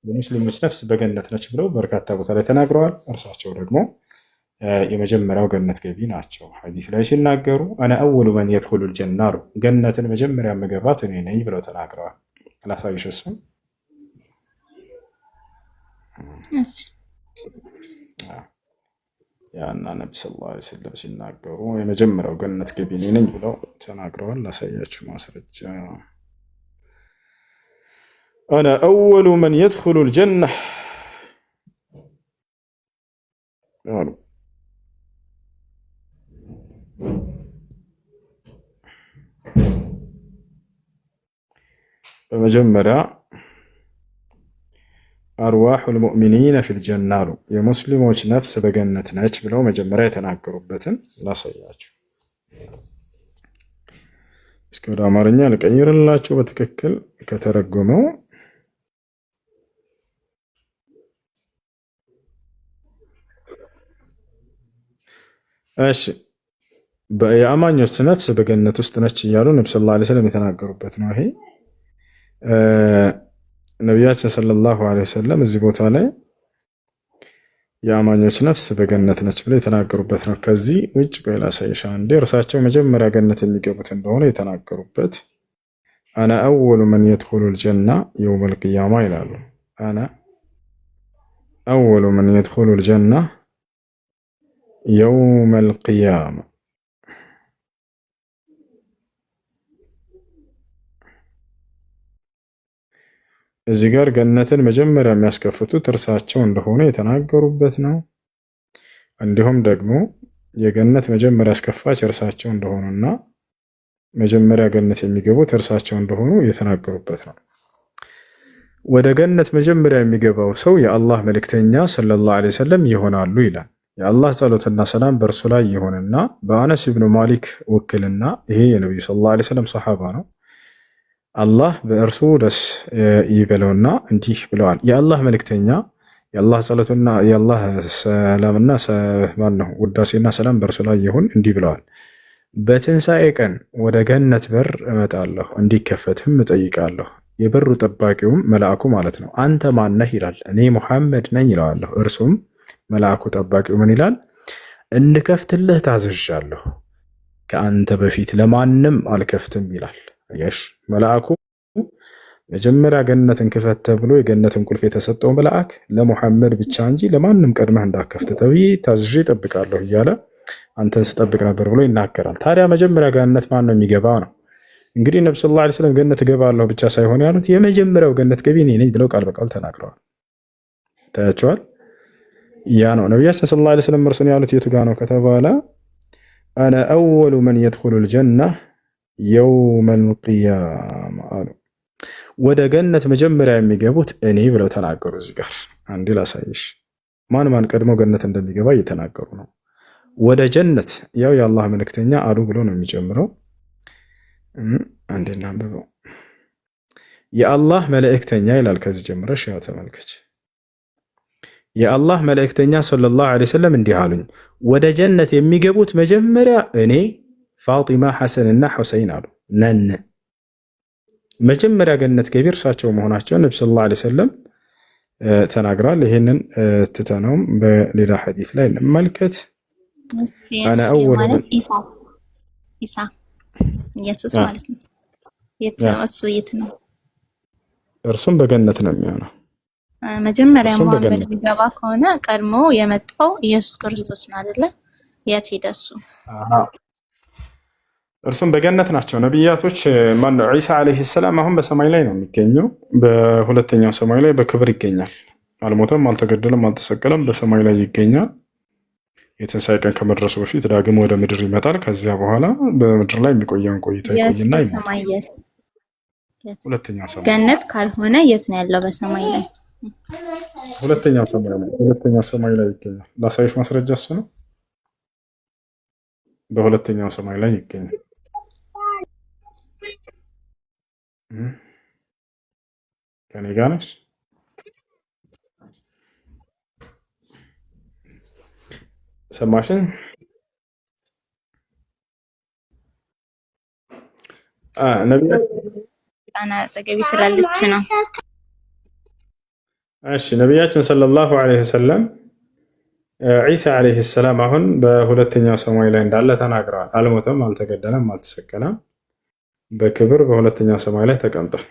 የሙስሊሞች ነፍስ በገነት ነች ብለው በርካታ ቦታ ላይ ተናግረዋል። እርሳቸው ደግሞ የመጀመሪያው ገነት ገቢ ናቸው። ሐዲስ ላይ ሲናገሩ አነ አወሉ መን የድኹሉል ጀና አሉ። ገነትን መጀመሪያ መገባት እኔ ነኝ ብለው ተናግረዋል። አላሳይሽ እሱም ያና ነቢ ሰለላሁ ዐለይሂ ወሰለም ሲናገሩ የመጀመሪያው ገነት ገቢ እኔ ነኝ ብለው ተናግረዋል። ላሳያችሁ ማስረጃ አነ አወሉ መን የድኹሉል ጀና አሉ። በመጀመሪያ አርዋሑል ሙእሚኒነ ፊል ጀና አሉ። የሙስሊሞች ነፍስ በገነት ነች ብለው መጀመሪያ የተናገሩበትን ላሳያችሁ። እስኪ ወደ አማርኛ ልቀይርላችሁ በትክክል ከተረጎመው። እሺ የአማኞች ነፍስ በገነት ውስጥ ነች እያሉ ነቢ ሰለላሁ ዐለይሂ ወሰለም የተናገሩበት ነው ይሄ። ነቢያችን ሰለላሁ ዐለይሂ ወሰለም እዚህ ቦታ ላይ የአማኞች ነፍስ በገነት ነች ብለው የተናገሩበት ነው። ከዚህ ውጭ ቆይ ላሳይሽ አንዴ። እርሳቸው መጀመሪያ ገነት የሚገቡት እንደሆነ የተናገሩበት አነ አወሉ መን የድኹሉል ጀና የውመል ቂያማ ይላሉ። አነ አወሉ መን የድኹሉል ጀና የውመል ቂያማ። እዚህ ጋር ገነትን መጀመሪያ የሚያስከፍቱት እርሳቸው እንደሆነ የተናገሩበት ነው። እንዲሁም ደግሞ የገነት መጀመሪያ አስከፋች እርሳቸው እንደሆኑና መጀመሪያ ገነት የሚገቡት እርሳቸው እንደሆኑ የተናገሩበት ነው። ወደ ገነት መጀመሪያ የሚገባው ሰው የአላህ መልእክተኛ ሰለላሁ ዐለይሂ ወሰለም ይሆናሉ ይላል። የአላህ ጸሎትና ሰላም በእርሱ ላይ ይሆንና በአነስ ብኑ ማሊክ ውክልና፣ ይሄ የነቢዩ ሰለላሁ ዐለይሂ ወሰለም ሰሓባ ነው። አላህ በእርሱ ደስ ይበለውና እንዲህ ብለዋል። የአላህ መልእክተኛ የአላህ ጸሎትና የአላህ ሰላምና ውዳሴና ሰላም በእርሱ ላይ ይሁን እንዲህ ብለዋል። በትንሣኤ ቀን ወደ ገነት በር እመጣለሁ፣ እንዲከፈትም እጠይቃለሁ። የበሩ ጠባቂውም መልአኩ ማለት ነው አንተ ማነህ ይላል። እኔ ሙሐመድ ነኝ ይለዋለሁ። እርሱም መልአኩ ጠባቂው ምን ይላል? እንድከፍትልህ ታዝዣለሁ፣ ከአንተ በፊት ለማንም አልከፍትም ይላል። አየሽ፣ መልአኩ መጀመሪያ ገነትን ክፈት ተብሎ የገነትን ቁልፍ የተሰጠው መልአክ ለሙሐመድ ብቻ እንጂ ለማንም ቀድመህ እንዳከፍት ተብዬ ታዝዤ እጠብቃለሁ እያለ አንተን ስጠብቅ ነበር ብሎ ይናገራል። ታዲያ መጀመሪያ ገነት ማን ነው የሚገባ ነው? እንግዲህ ነብዩ ሰለላሁ ዐለይሂ ወሰለም ገነት እገባለሁ ብቻ ሳይሆን ያሉት የመጀመሪያው ገነት ገቢ እኔ ነኝ ብለው ቃል በቃል ተናግረዋል። ታያቸዋል። ያ ነው ነቢያችን ሰለላሁ ዐለይሂ ወሰለም እርሱን ያሉት የቱ ጋ ነው ከተባለ አነ አወሉ መን የድኹሉል ጀና የውመል ቂያማ አሉ። ወደ ገነት መጀመሪያ የሚገቡት እኔ ብለው ተናገሩ። እዚህ ጋር አንዴ ላሳይሽ ማን ማን ቀድሞ ገነት እንደሚገባ እየተናገሩ ነው። ወደ ጀነት ያው የአላህ መልእክተኛ አሉ ብሎ ነው የሚጀምረው። አንዴ እናንብበው። የአላህ መልእክተኛ ይላል። ከዚህ ጀምረሽ ያው ተመልከች። የአላህ መልእክተኛ ሰለላሁ ዐለይሂ ወሰለም እንዲህ አሉኝ፣ ወደ ጀነት የሚገቡት መጀመሪያ እኔ፣ ፋጢማ፣ ሐሰንና ሁሰይን አሉ ነን። መጀመሪያ ገነት ገቢ እርሳቸው መሆናቸውን ነብዩ ሰለላሁ ዐለይሂ ወሰለም ተናግረዋል። ይሄንን ትተነውም በሌላ ሐዲስ ላይ እንመልከት። አና አወሉ ኢሳ ኢየሱስ ማለት ነው። እሱ የት ነው? እርሱም በገነት ነው የሚሆነው። መጀመሪያ ሙሐመድ ቢገባ ከሆነ ቀድሞ የመጣው ኢየሱስ ክርስቶስ ነው አይደለ? የት ሄደ እሱ? እርሱም በገነት ናቸው ነቢያቶች። ማነው ዒሳ ዓለይሂ ሰላም አሁን በሰማይ ላይ ነው የሚገኘው። በሁለተኛው ሰማይ ላይ በክብር ይገኛል። አልሞተም፣ አልተገደለም፣ አልተሰቀለም። በሰማይ ላይ ይገኛል። የትንሣኤ ቀን ከመድረሱ በፊት ዳግም ወደ ምድር ይመጣል። ከዚያ በኋላ በምድር ላይ የሚቆየውን ቆይታ ይቆይና ሁለተኛው ሰማይ ገነት ካልሆነ የት ነው ያለው? በሰማይ ላይ ሁለተኛው ሰማይ ላይ ይገኛል። ላሳይሽ ማስረጃ እሱ ነው። በሁለተኛው ሰማይ ላይ ይገኛል። ከኔ ጋር ነሽ? ሰማሽን? አጠገቤ ስላለች ነው። እሺ ነቢያችን ሰለላሁ ዐለይሂ ወሰለም ዒሳ ዐለይሂ ሰላም አሁን በሁለተኛው ሰማይ ላይ እንዳለ ተናግረዋል። አልሞተም፣ አልተገደለም፣ አልተሰቀለም። በክብር በሁለተኛው ሰማይ ላይ ተቀምጧል።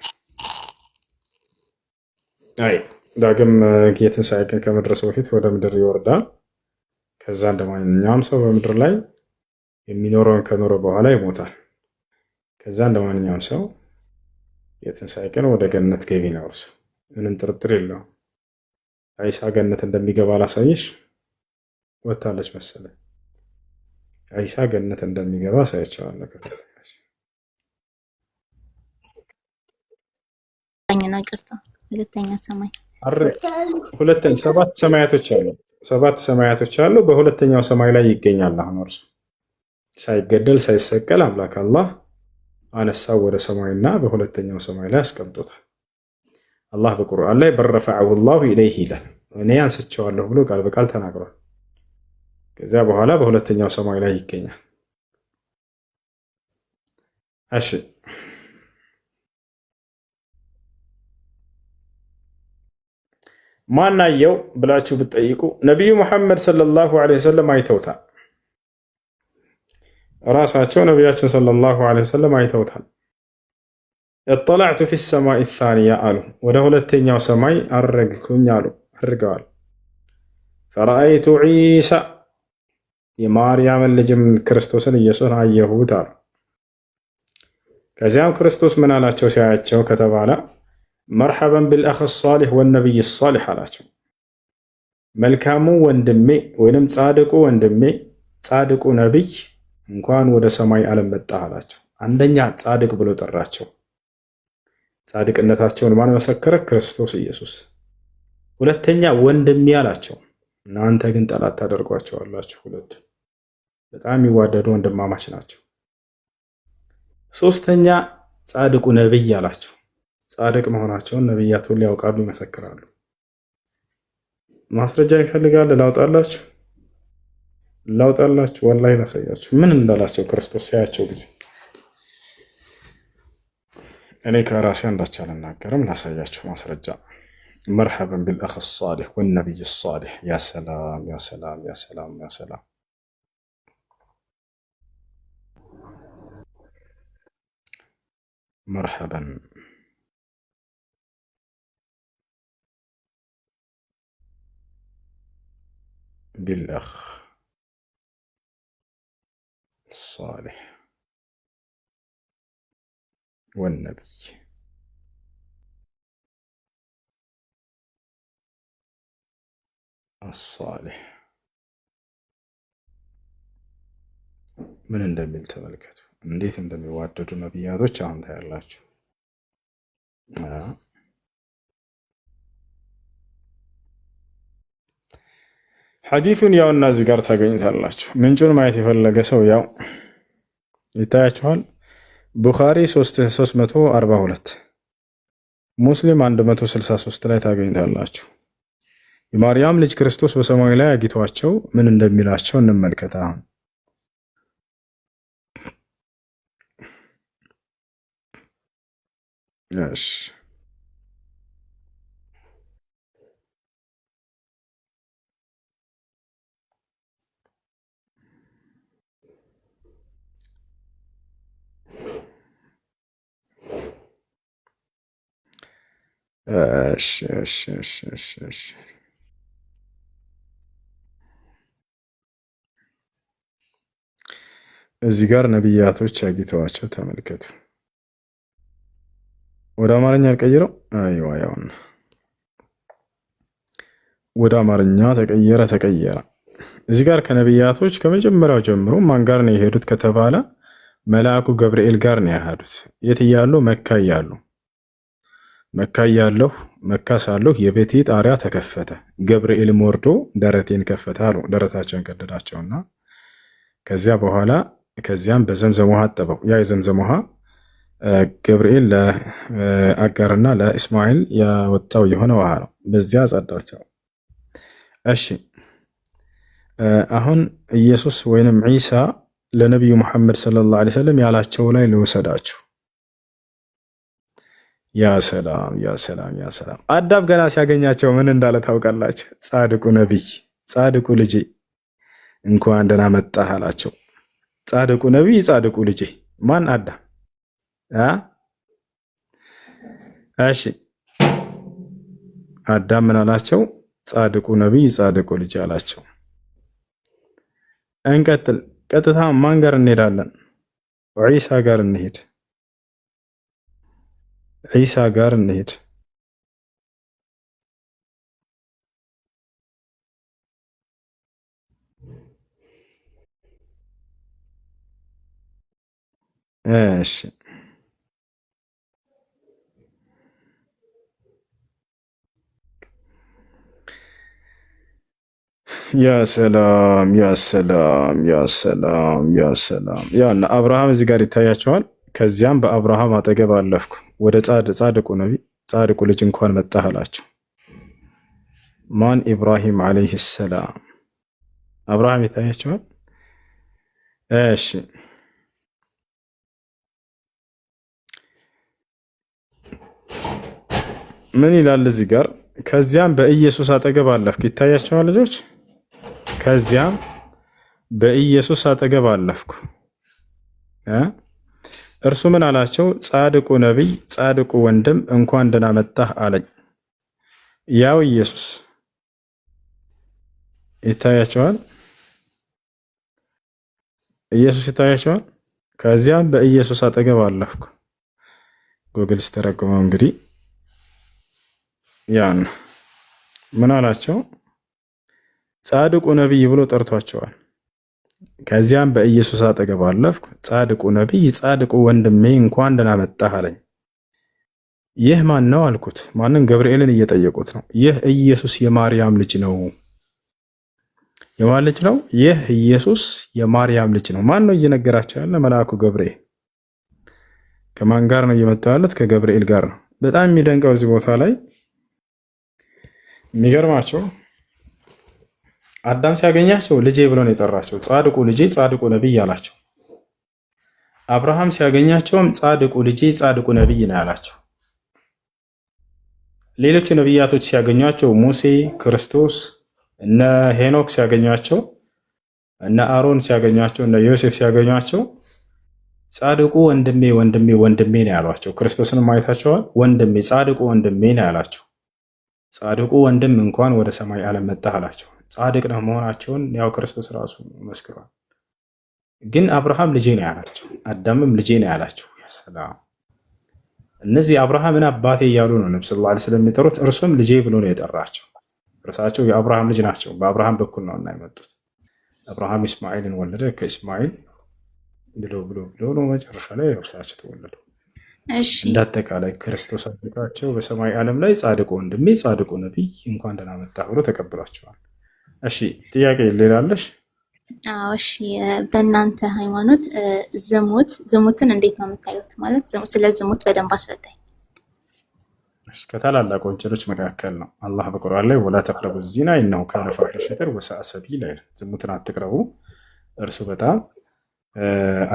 አይ ዳግም የትንሣኤ ቀን ከመድረሱ በፊት ወደ ምድር ይወርዳል። ከዛ እንደማንኛውም ሰው በምድር ላይ የሚኖረውን ከኖረ በኋላ ይሞታል። ከዛ እንደማንኛውም ሰው የትንሣኤ ቀን ወደ ገነት ገቢ ነው እርሱ። ምንም ጥርጥር የለውም። ዒሳ ገነት እንደሚገባ ላሳይሽ። ወታለች መሰለኝ። ዒሳ ገነት እንደሚገባ አሳያቸዋለሁ። ሁለተኛ ሰማይ ሰባት ሰማያቶች አሉ። በሁለተኛው ሰማይ ላይ ይገኛል። አሁን እርሱ ሳይገደል ሳይሰቀል አምላክ አላህ አነሳው ወደ ሰማይና በሁለተኛው ሰማይ ላይ አስቀምጦታል። አላህ በቁርአን ላይ በረፈዐሁ ላሁ ኢለይህ ይላል። እኔ አንስቼዋለሁ ብሎ ቃል በቃል ተናግሯል። ከዚያ በኋላ በሁለተኛው ሰማይ ላይ ይገኛል። እሺ ማናየው ብላችሁ ብትጠይቁ ነቢዩ ሙሐመድ ሰለላሁ ዐለይሂ ወሰለም አይተውታል። ራሳቸው ነቢያችን ሰለላሁ ዐለይሂ ወሰለም አይተውታል። እጠላዕቱ ፊ ሰማይ ሳኒያ አሉ፣ ወደ ሁለተኛው ሰማይ አረግኩኝ አሉ፣ አድርገዋል። ፈረአይቱ ዒሳ የማርያምን ልጅም ክርስቶስን ኢየሱስን አየሁት አሉ። ከዚያም ክርስቶስ ምን አላቸው ሲያያቸው ከተባለ መርሐበን ቢልአኽ ሳሊሕ ወነቢይ ሳሊሕ አላቸው። መልካሙ ወንድሜ ወይንም ጻድቁ ወንድሜ ጻድቁ ነቢይ እንኳን ወደ ሰማይ ዓለም መጣህ አላቸው። አንደኛ ጻድቅ ብሎ ጠራቸው። ጻድቅነታቸውን ማን መሰከረ? ክርስቶስ ኢየሱስ። ሁለተኛ ወንድሜ አላቸው። እናንተ ግን ጠላት ታደርጓቸዋላችሁ። ሁለቱ በጣም የሚዋደዱ ወንድማማች ናቸው። ሶስተኛ ጻድቁ ነቢይ አላቸው። ጻድቅ መሆናቸውን ነቢያት ሁሉ ያውቃሉ፣ ይመሰክራሉ። ማስረጃ ይፈልጋል? ላውጣላችሁ ወላሂ ላሳያችሁ ምን እንዳላቸው ክርስቶስ ሲያያቸው ጊዜ። እኔ ከራሴ አንዳች አልናገርም፣ ላሳያችሁ ማስረጃ። መርሐበን ቢልአኽ ሳሊሕ ወነቢይ ሳሊሕ። ያ ሰላም ያ ሰላም ያ ሰላም ያ ሰላም። መርሐበን ቢልአኽ ሳሊሕ ወነቢይ አሳሊሕ። ምን እንደሚል ተመልከቱ። እንዴት እንደሚዋደዱ ነቢያቶች አሁን ታያላችሁ። ሐዲሱን ያውና እዚህ ጋር ታገኙታላችሁ። ምንጩን ማየት የፈለገ ሰው ያው ይታያችኋል። ቡኻሪ 342 ሙስሊም 163 ላይ ታገኙታላችሁ። የማርያም ልጅ ክርስቶስ በሰማይ ላይ አግኝቷቸው ምን እንደሚላቸው እንመልከት። አሁን እሺ እዚህ ጋር ነቢያቶች አግኝተዋቸው ተመልከቱ። ወደ አማርኛ አልቀይረው። አይዋ ያውና ወደ አማርኛ ተቀየረ። እዚህ ጋር ከነቢያቶች ከመጀመሪያው ጀምሮ ማን ጋር ነው የሄዱት ከተባለ መልአኩ ገብርኤል ጋር ነው ያሄዱት። የት እያሉ? መካ እያሉ። መካ ያለሁ መካ ሳለሁ የቤቴ ጣሪያ ተከፈተ፣ ገብርኤልም ወርዶ ደረቴን ከፈተ አሉ። ደረታቸውን ቀደዳቸውና ከዚያም በዘምዘም ውሃ አጠበው። ያ የዘምዘም ውሃ ገብርኤል ለአጋርና ለእስማኤል ያወጣው የሆነ ውሃ ነው። በዚያ ጸዳቸው። እሺ አሁን ኢየሱስ ወይንም ዒሳ ለነቢዩ መሐመድ ሰለላሁ ዐለይሂ ወሰለም ያላቸው ላይ ልውሰዳችሁ። ያ ሰላም ያ ሰላም ያ ሰላም። አዳም ገና ሲያገኛቸው ምን እንዳለ ታውቃላችሁ? ጻድቁ ነቢይ፣ ጻድቁ ልጄ እንኳን ደህና መጣህ አላቸው። ጻድቁ ነቢይ፣ ጻድቁ ልጄ ማን? አዳም። እሺ አዳም ምን አላቸው? ጻድቁ ነቢይ፣ ጻድቁ ልጄ አላቸው። እንቀጥል። ቀጥታ ማን ጋር እንሄዳለን? ዒሳ ጋር እንሄድ። ዒሳ ጋር እንሄድ። እሺ ያ ሰላም ያ ሰላም ያ ሰላም ያ ሰላም። ያና አብርሃም እዚህ ጋር ይታያቸዋል። ከዚያም በአብርሃም አጠገብ አለፍኩ፣ ወደ ጻድቁ ነቢይ ጻድቁ ልጅ እንኳን መጣህ አላቸው። ማን? ኢብራሂም ዓለይሂ ሰላም። አብርሃም ይታያቸዋል። እሺ ምን ይላል እዚህ ጋር? ከዚያም በኢየሱስ አጠገብ አለፍኩ። ይታያቸዋል ልጆች? ከዚያም በኢየሱስ አጠገብ አለፍኩ። እርሱ ምን አላቸው? ጻድቁ ነቢይ፣ ጻድቁ ወንድም እንኳን ደህና መጣህ አለኝ። ያው ኢየሱስ ይታያቸዋል። ኢየሱስ ይታያቸዋል። ከዚያም በኢየሱስ አጠገብ አለፍኩ። ጉግል ስተረጉመው እንግዲህ ያን ምን አላቸው? ጻድቁ ነቢይ ብሎ ጠርቷቸዋል። ከዚያም በኢየሱስ አጠገብ አለፍኩ። ጻድቁ ነቢይ፣ ጻድቁ ወንድሜ እንኳን ደህና መጣህ አለኝ። ይህ ማን ነው አልኩት። ማንን? ገብርኤልን እየጠየቁት ነው። ይህ ኢየሱስ የማርያም ልጅ ነው። የማን ልጅ ነው? ይህ ኢየሱስ የማርያም ልጅ ነው። ማን ነው እየነገራቸው ያለ? መልአኩ ገብርኤል። ከማን ጋር ነው እየመጣው ያለት? ከገብርኤል ጋር ነው። በጣም የሚደንቀው እዚህ ቦታ ላይ የሚገርማቸው አዳም ሲያገኛቸው ልጄ ብሎ ነው የጠራቸው። ጻድቁ ልጄ፣ ጻድቁ ነቢይ አላቸው። አብርሃም ሲያገኛቸውም ጻድቁ ልጄ፣ ጻድቁ ነቢይ ነው ያላቸው። ሌሎቹ ነቢያቶች ሲያገኟቸው ሙሴ፣ ክርስቶስ፣ እነ ሄኖክ ሲያገኟቸው፣ እነ አሮን ሲያገኟቸው፣ እነ ዮሴፍ ሲያገኟቸው ጻድቁ ወንድሜ ወንድሜ ወንድሜ ነው ያሏቸው። ክርስቶስን ማየታቸዋል። ወንድሜ፣ ጻድቁ ወንድሜ ነው ያላቸው። ጻድቁ ወንድም እንኳን ወደ ሰማይ ዓለም መጣህ አላቸው። ጻድቅ ነው መሆናቸውን ያው ክርስቶስ ራሱ መስክሯል። ግን አብርሃም ልጄ ነው ያላቸው፣ አዳምም ልጄ ነው ያላቸው። ሰላም። እነዚህ አብርሃምን አባቴ እያሉ ነው ነብዩ ሰለላሁ ዐለይሂ ወሰለም የሚጠሩት። እርሱም ልጄ ብሎ ነው የጠራቸው። እርሳቸው የአብርሃም ልጅ ናቸው። በአብርሃም በኩል ነው እና የመጡት። አብርሃም ኢስማኤልን ወለደ። ከኢስማኤል ብሎ ነው መጨረሻ ላይ እርሳቸው ተወለዱ። እንዳጠቃላይ ክርስቶስ አድርጓቸው በሰማይ ዓለም ላይ ጻድቁ ወንድሜ፣ ጻድቁ ነቢይ እንኳን ደህና መጣህ ብሎ ተቀብሏቸዋል። እሺ ጥያቄ ሌላለሽ? አዎ እሺ። በእናንተ ሃይማኖት ዝሙትን እንዴት ነው የምታዩት? ማለት ስለ ዝሙት በደንብ አስረዳኝ። ከታላላቅ ወንጀሎች መካከል ነው። አላህ በቁርአን ላይ ወላ ተቅረቡ ዚና ኢነሁ ካነ ፋሒሸተን ወሰአ ሰቢላ ይላል። ዝሙትን አትቅረቡ፣ እርሱ በጣም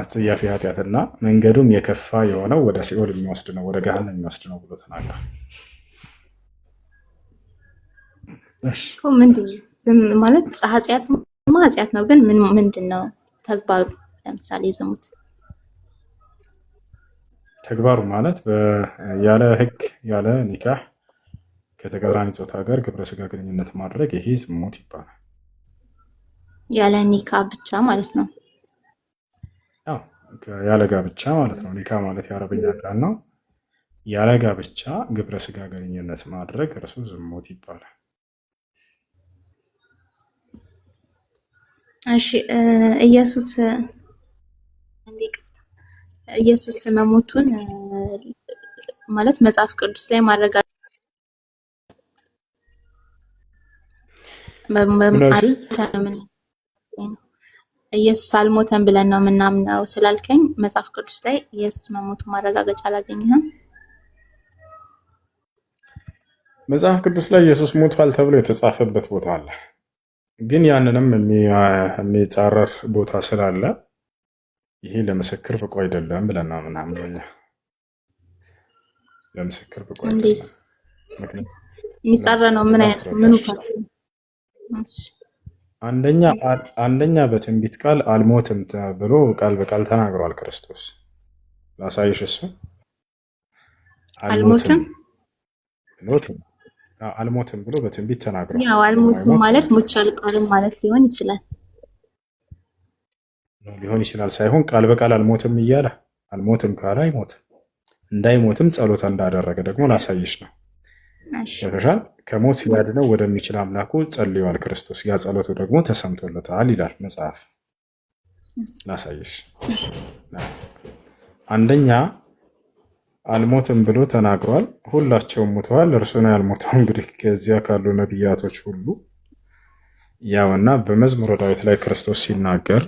አስጸያፊ ኃጢአትና መንገዱም የከፋ የሆነው ወደ ሲኦል የሚወስድ ነው፣ ወደ ገሃነም የሚወስድ ነው ብሎ ተናግሯል። ምንድን ማለት ኃጢአት ነው፣ ግን ምንድን ነው ተግባሩ? ለምሳሌ ዝሙት ተግባሩ ማለት ያለ ሕግ ያለ ኒካህ ከተቃራኒ ጾታ ጋር ግብረ ስጋ ግንኙነት ማድረግ፣ ይሄ ዝሙት ይባላል። ያለ ኒካ ብቻ ማለት ነው። ያለ ጋብቻ ማለት ነው። ኒካ ማለት የአረብኛ ቃል ነው። ያለ ጋብቻ ግብረ ስጋ ግንኙነት ማድረግ እርሱ ዝሙት ይባላል። እሺ ኢየሱስ መሞቱን ማለት መጽሐፍ ቅዱስ ላይ ማረጋገጥ ኢየሱስ አልሞተም ብለን ነው የምናምነው ስላልከኝ መጽሐፍ ቅዱስ ላይ ኢየሱስ መሞቱ ማረጋገጫ አላገኘህም? መጽሐፍ ቅዱስ ላይ ኢየሱስ ሞቷል ተብሎ የተጻፈበት ቦታ አለ። ግን ያንንም የሚጻረር ቦታ ስላለ ይሄ ለምስክር ብቁ አይደለም ብለን ነው የምናምነው እኛ። ለምስክር ብቁ አይደለም። የሚጻረር ነው ምን አይነት ምኑ አንደኛ በትንቢት ቃል አልሞትም ብሎ ቃል በቃል ተናግሯል ክርስቶስ። ላሳይሽ። እሱ አልሞትም ብሎ በትንቢት ተናግሯል። ያው አልሞትም ማለት ሞቼ አልቀርም ማለት ሊሆን ይችላል ሳይሆን ቃል በቃል አልሞትም እያለ አልሞትም ካለ አይሞትም። እንዳይሞትም ጸሎት እንዳደረገ ደግሞ ላሳይሽ ነው። ይሻል ከሞት ሊያድነው ወደሚችል አምላኩ ጸልዩዋል ክርስቶስ። ያ ጸሎቱ ደግሞ ተሰምቶለታል ይላል መጽሐፍ። ላሳይሽ። አንደኛ አልሞትም ብሎ ተናግሯል። ሁላቸውም ሞተዋል፣ እርሱ ነው ያልሞተው። እንግዲህ ከዚያ ካሉ ነቢያቶች ሁሉ ያውና በመዝሙረ ዳዊት ላይ ክርስቶስ ሲናገር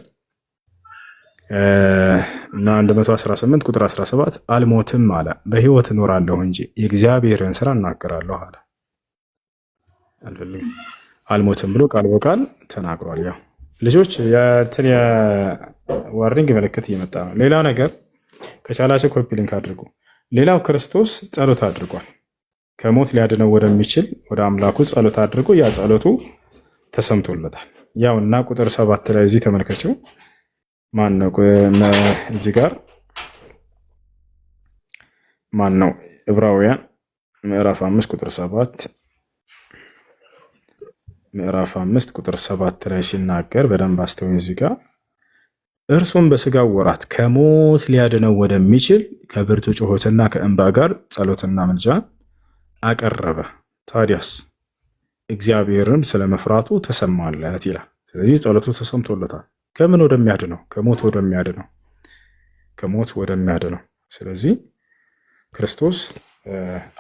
እና 118 ቁጥር 17 አልሞትም አለ፣ በሕይወት እኖራለሁ እንጂ የእግዚአብሔርን ስራ እናገራለሁ አለ። አልሞትም ብሎ ቃል በቃል ተናግሯል። ያው ልጆች የዋርኒንግ ምልክት እየመጣ ነው። ሌላው ነገር ከቻላችሁ ኮፒ ሊንክ አድርጉ። ሌላው ክርስቶስ ጸሎት አድርጓል። ከሞት ሊያድነው ወደሚችል ወደ አምላኩ ጸሎት አድርጎ ያ ጸሎቱ ተሰምቶለታል። ያው እና ቁጥር 7 ላይ እዚህ ተመልከችው። ማን ነው እዚህ ጋር ማን ነው? ዕብራውያን ምዕራፍ 5 ቁጥር 7 ምዕራፍ 5 ቁጥር 7 ላይ ሲናገር በደንብ አስተውይ። እዚህ ጋር እርሱም በስጋው ወራት ከሞት ሊያድነው ወደሚችል ከብርቱ ጩኸትና ከእንባ ጋር ጸሎትና ምልጃን አቀረበ። ታዲያስ እግዚአብሔርን ስለመፍራቱ ተሰማለት ይላል። ስለዚህ ጸሎቱ ተሰምቶለታል። ከምን ወደሚያድነው? ከሞት ወደሚያድነው፣ ከሞት ወደሚያድነው። ስለዚህ ክርስቶስ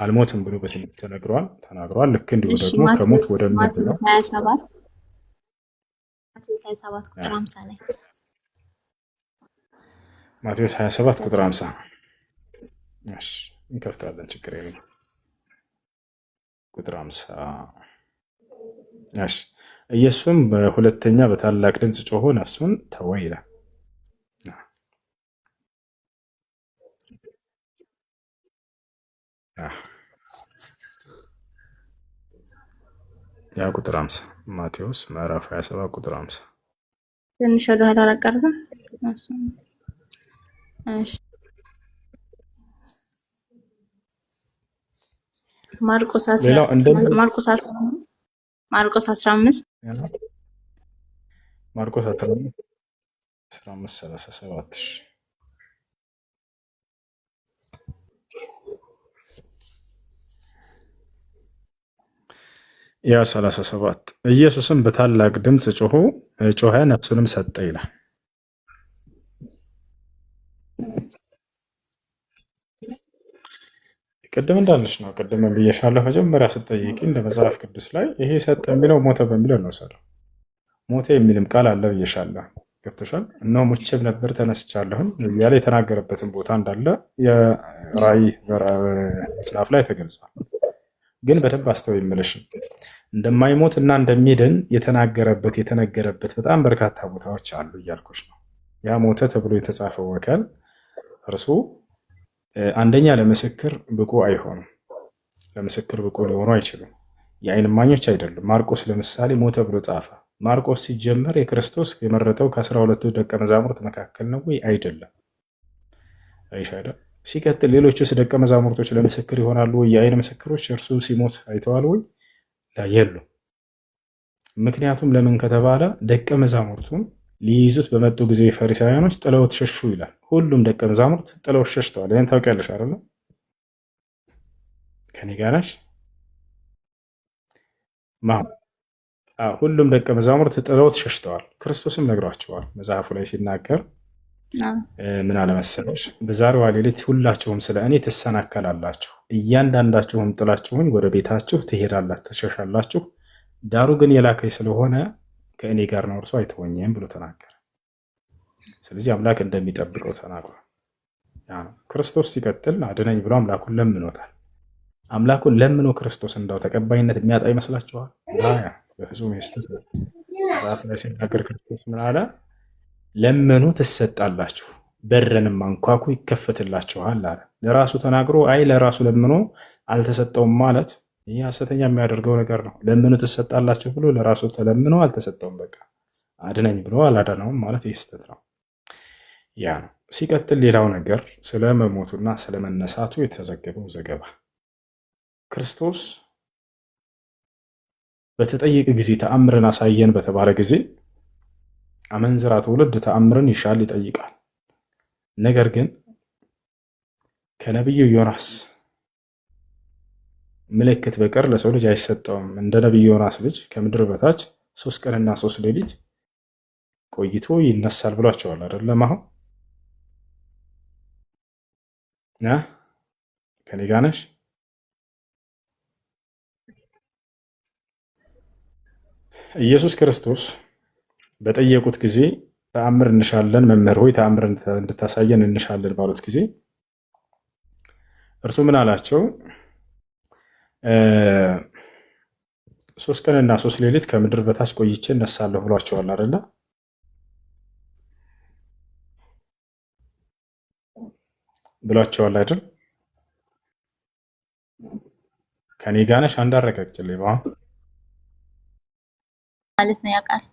አልሞትም ብሎ በትንቢት ተናግሯል። ልክ እንዲሁ ደግሞ ከሞት ወደሚያድነው ማቴዎስ 27 ቁጥር 50 ላይ ማቴዎስ 27 ቁጥር 50 እሺ፣ እንከፍታለን፣ ችግር የለም። ቁጥር 50 እሺ። ኢየሱስም በሁለተኛ በታላቅ ድምፅ ጮሆ ነፍሱን ተወ ይላል። ያ ቁጥር 50 ማቴዎስ ምዕራፍ 27 ቁጥር 50 ትንሽ ወደ ኋላ አቀርበ። እሺ ማርቆስ 15 ማርቆስ 15 37 ያ 37 ኢየሱስም በታላቅ ድምፅ ጮኸ ነፍሱንም ሰጠ ይላል። ቅድም እንዳለች ነው። ቅድም ብዬሻለሁ። መጀመሪያ ስጠይቂ እንደ መጽሐፍ ቅዱስ ላይ ይሄ ሰጠ የሚለው ሞተ በሚለው እንወሰደው። ሞተ የሚልም ቃል አለ ብዬሻለሁ። ገብቶሻል? እነሆ ሙቼም ነበር ተነስቻለሁም እያለ የተናገረበትን ቦታ እንዳለ የራእይ መጽሐፍ ላይ ተገልጿል። ግን በደንብ አስተውይ የምልሽ እንደማይሞት እና እንደሚድን የተነገረበት በጣም በርካታ ቦታዎች አሉ እያልኩሽ ነው። ያ ሞተ ተብሎ የተጻፈው አካል እርሱ አንደኛ ለምስክር ብቁ አይሆኑም። ለምስክር ብቁ ሊሆኑ አይችሉም። የዓይን እማኞች አይደሉም። ማርቆስ ለምሳሌ ሞተ ብሎ ጻፈ። ማርቆስ ሲጀመር የክርስቶስ የመረጠው ከ12ቱ ደቀ መዛሙርት መካከል ነው ወይ? አይደለም። አይሻለ ሲቀጥል ሌሎቹስ ደቀ መዛሙርቶች ለምስክር ይሆናሉ ወይ? የዓይን ምስክሮች እርሱ ሲሞት አይተዋል ወይ? የሉ። ምክንያቱም ለምን ከተባለ ደቀ መዛሙርቱን ሊይዙት በመጡ ጊዜ ፈሪሳውያኖች ጥለውት ሸሹ ይላል። ሁሉም ደቀ መዛሙርት ጥለውት ሸሽተዋል። ይህን ታውቂያለሽ አይደለ? ከኔ ጋር ነሽ? ሁሉም ደቀ መዛሙርት ጥለውት ሸሽተዋል። ክርስቶስም ነግሯቸዋል መጽሐፉ ላይ ሲናገር ምን አለመሰለሽ፣ በዛሬዋ ሌሊት ሁላችሁም ስለ እኔ ትሰናከላላችሁ፣ እያንዳንዳችሁም ጥላችሁኝ ወደ ቤታችሁ ትሄዳላችሁ፣ ትሸሻላችሁ። ዳሩ ግን የላከኝ ስለሆነ ከእኔ ጋር ነው፣ እርሱ አይተወኝም ብሎ ተናገረ። ስለዚህ አምላክ እንደሚጠብቀው ተናግሯል። ክርስቶስ ሲቀጥል አድነኝ ብሎ አምላኩን ለምኖታል። አምላኩን ለምኖ ክርስቶስ እንዳው ተቀባይነት የሚያጣ ይመስላችኋል? በፍጹም የስተት መጽሐፍ ላይ ሲናገር ክርስቶስ ምን አለ? ለምኑ ትሰጣላችሁ፣ በርንም አንኳኩ ይከፈትላችኋል አለ። ለራሱ ተናግሮ አይ ለራሱ ለምኖ አልተሰጠውም ማለት ይህ ሐሰተኛ የሚያደርገው ነገር ነው። ለምኑ ትሰጣላችሁ ብሎ ለራሱ ተለምኖ አልተሰጠውም። በቃ አድነኝ ብሎ አላዳነውም ማለት ይህ ስህተት ነው። ያ ነው። ሲቀጥል ሌላው ነገር ስለ መሞቱና ስለ መነሳቱ የተዘገበው ዘገባ ክርስቶስ በተጠየቀ ጊዜ ተአምርን አሳየን በተባለ ጊዜ አመንዝራ ትውልድ ተአምርን ይሻል ይጠይቃል። ነገር ግን ከነቢዩ ዮናስ ምልክት በቀር ለሰው ልጅ አይሰጠውም። እንደ ነቢዩ ዮናስ ልጅ ከምድር በታች 3 ቀንና 3 ሌሊት ቆይቶ ይነሳል ብሏቸዋል አይደለም? አሁን ከኔ ጋር ነሽ? ኢየሱስ ክርስቶስ በጠየቁት ጊዜ ተአምር እንሻለን መምህር ሆይ ተአምር እንድታሳየን እንሻለን ባሉት ጊዜ እርሱ ምን አላቸው? 3 ቀንና 3 ሌሊት ከምድር በታች ቆይቼ እነሳለሁ ብሏቸዋል አይደለ? ብሏቸዋል አይደል? ከኔ ጋር ነሽ? አንድ አረጋግጭልኝ ማለት ነው ያውቃል።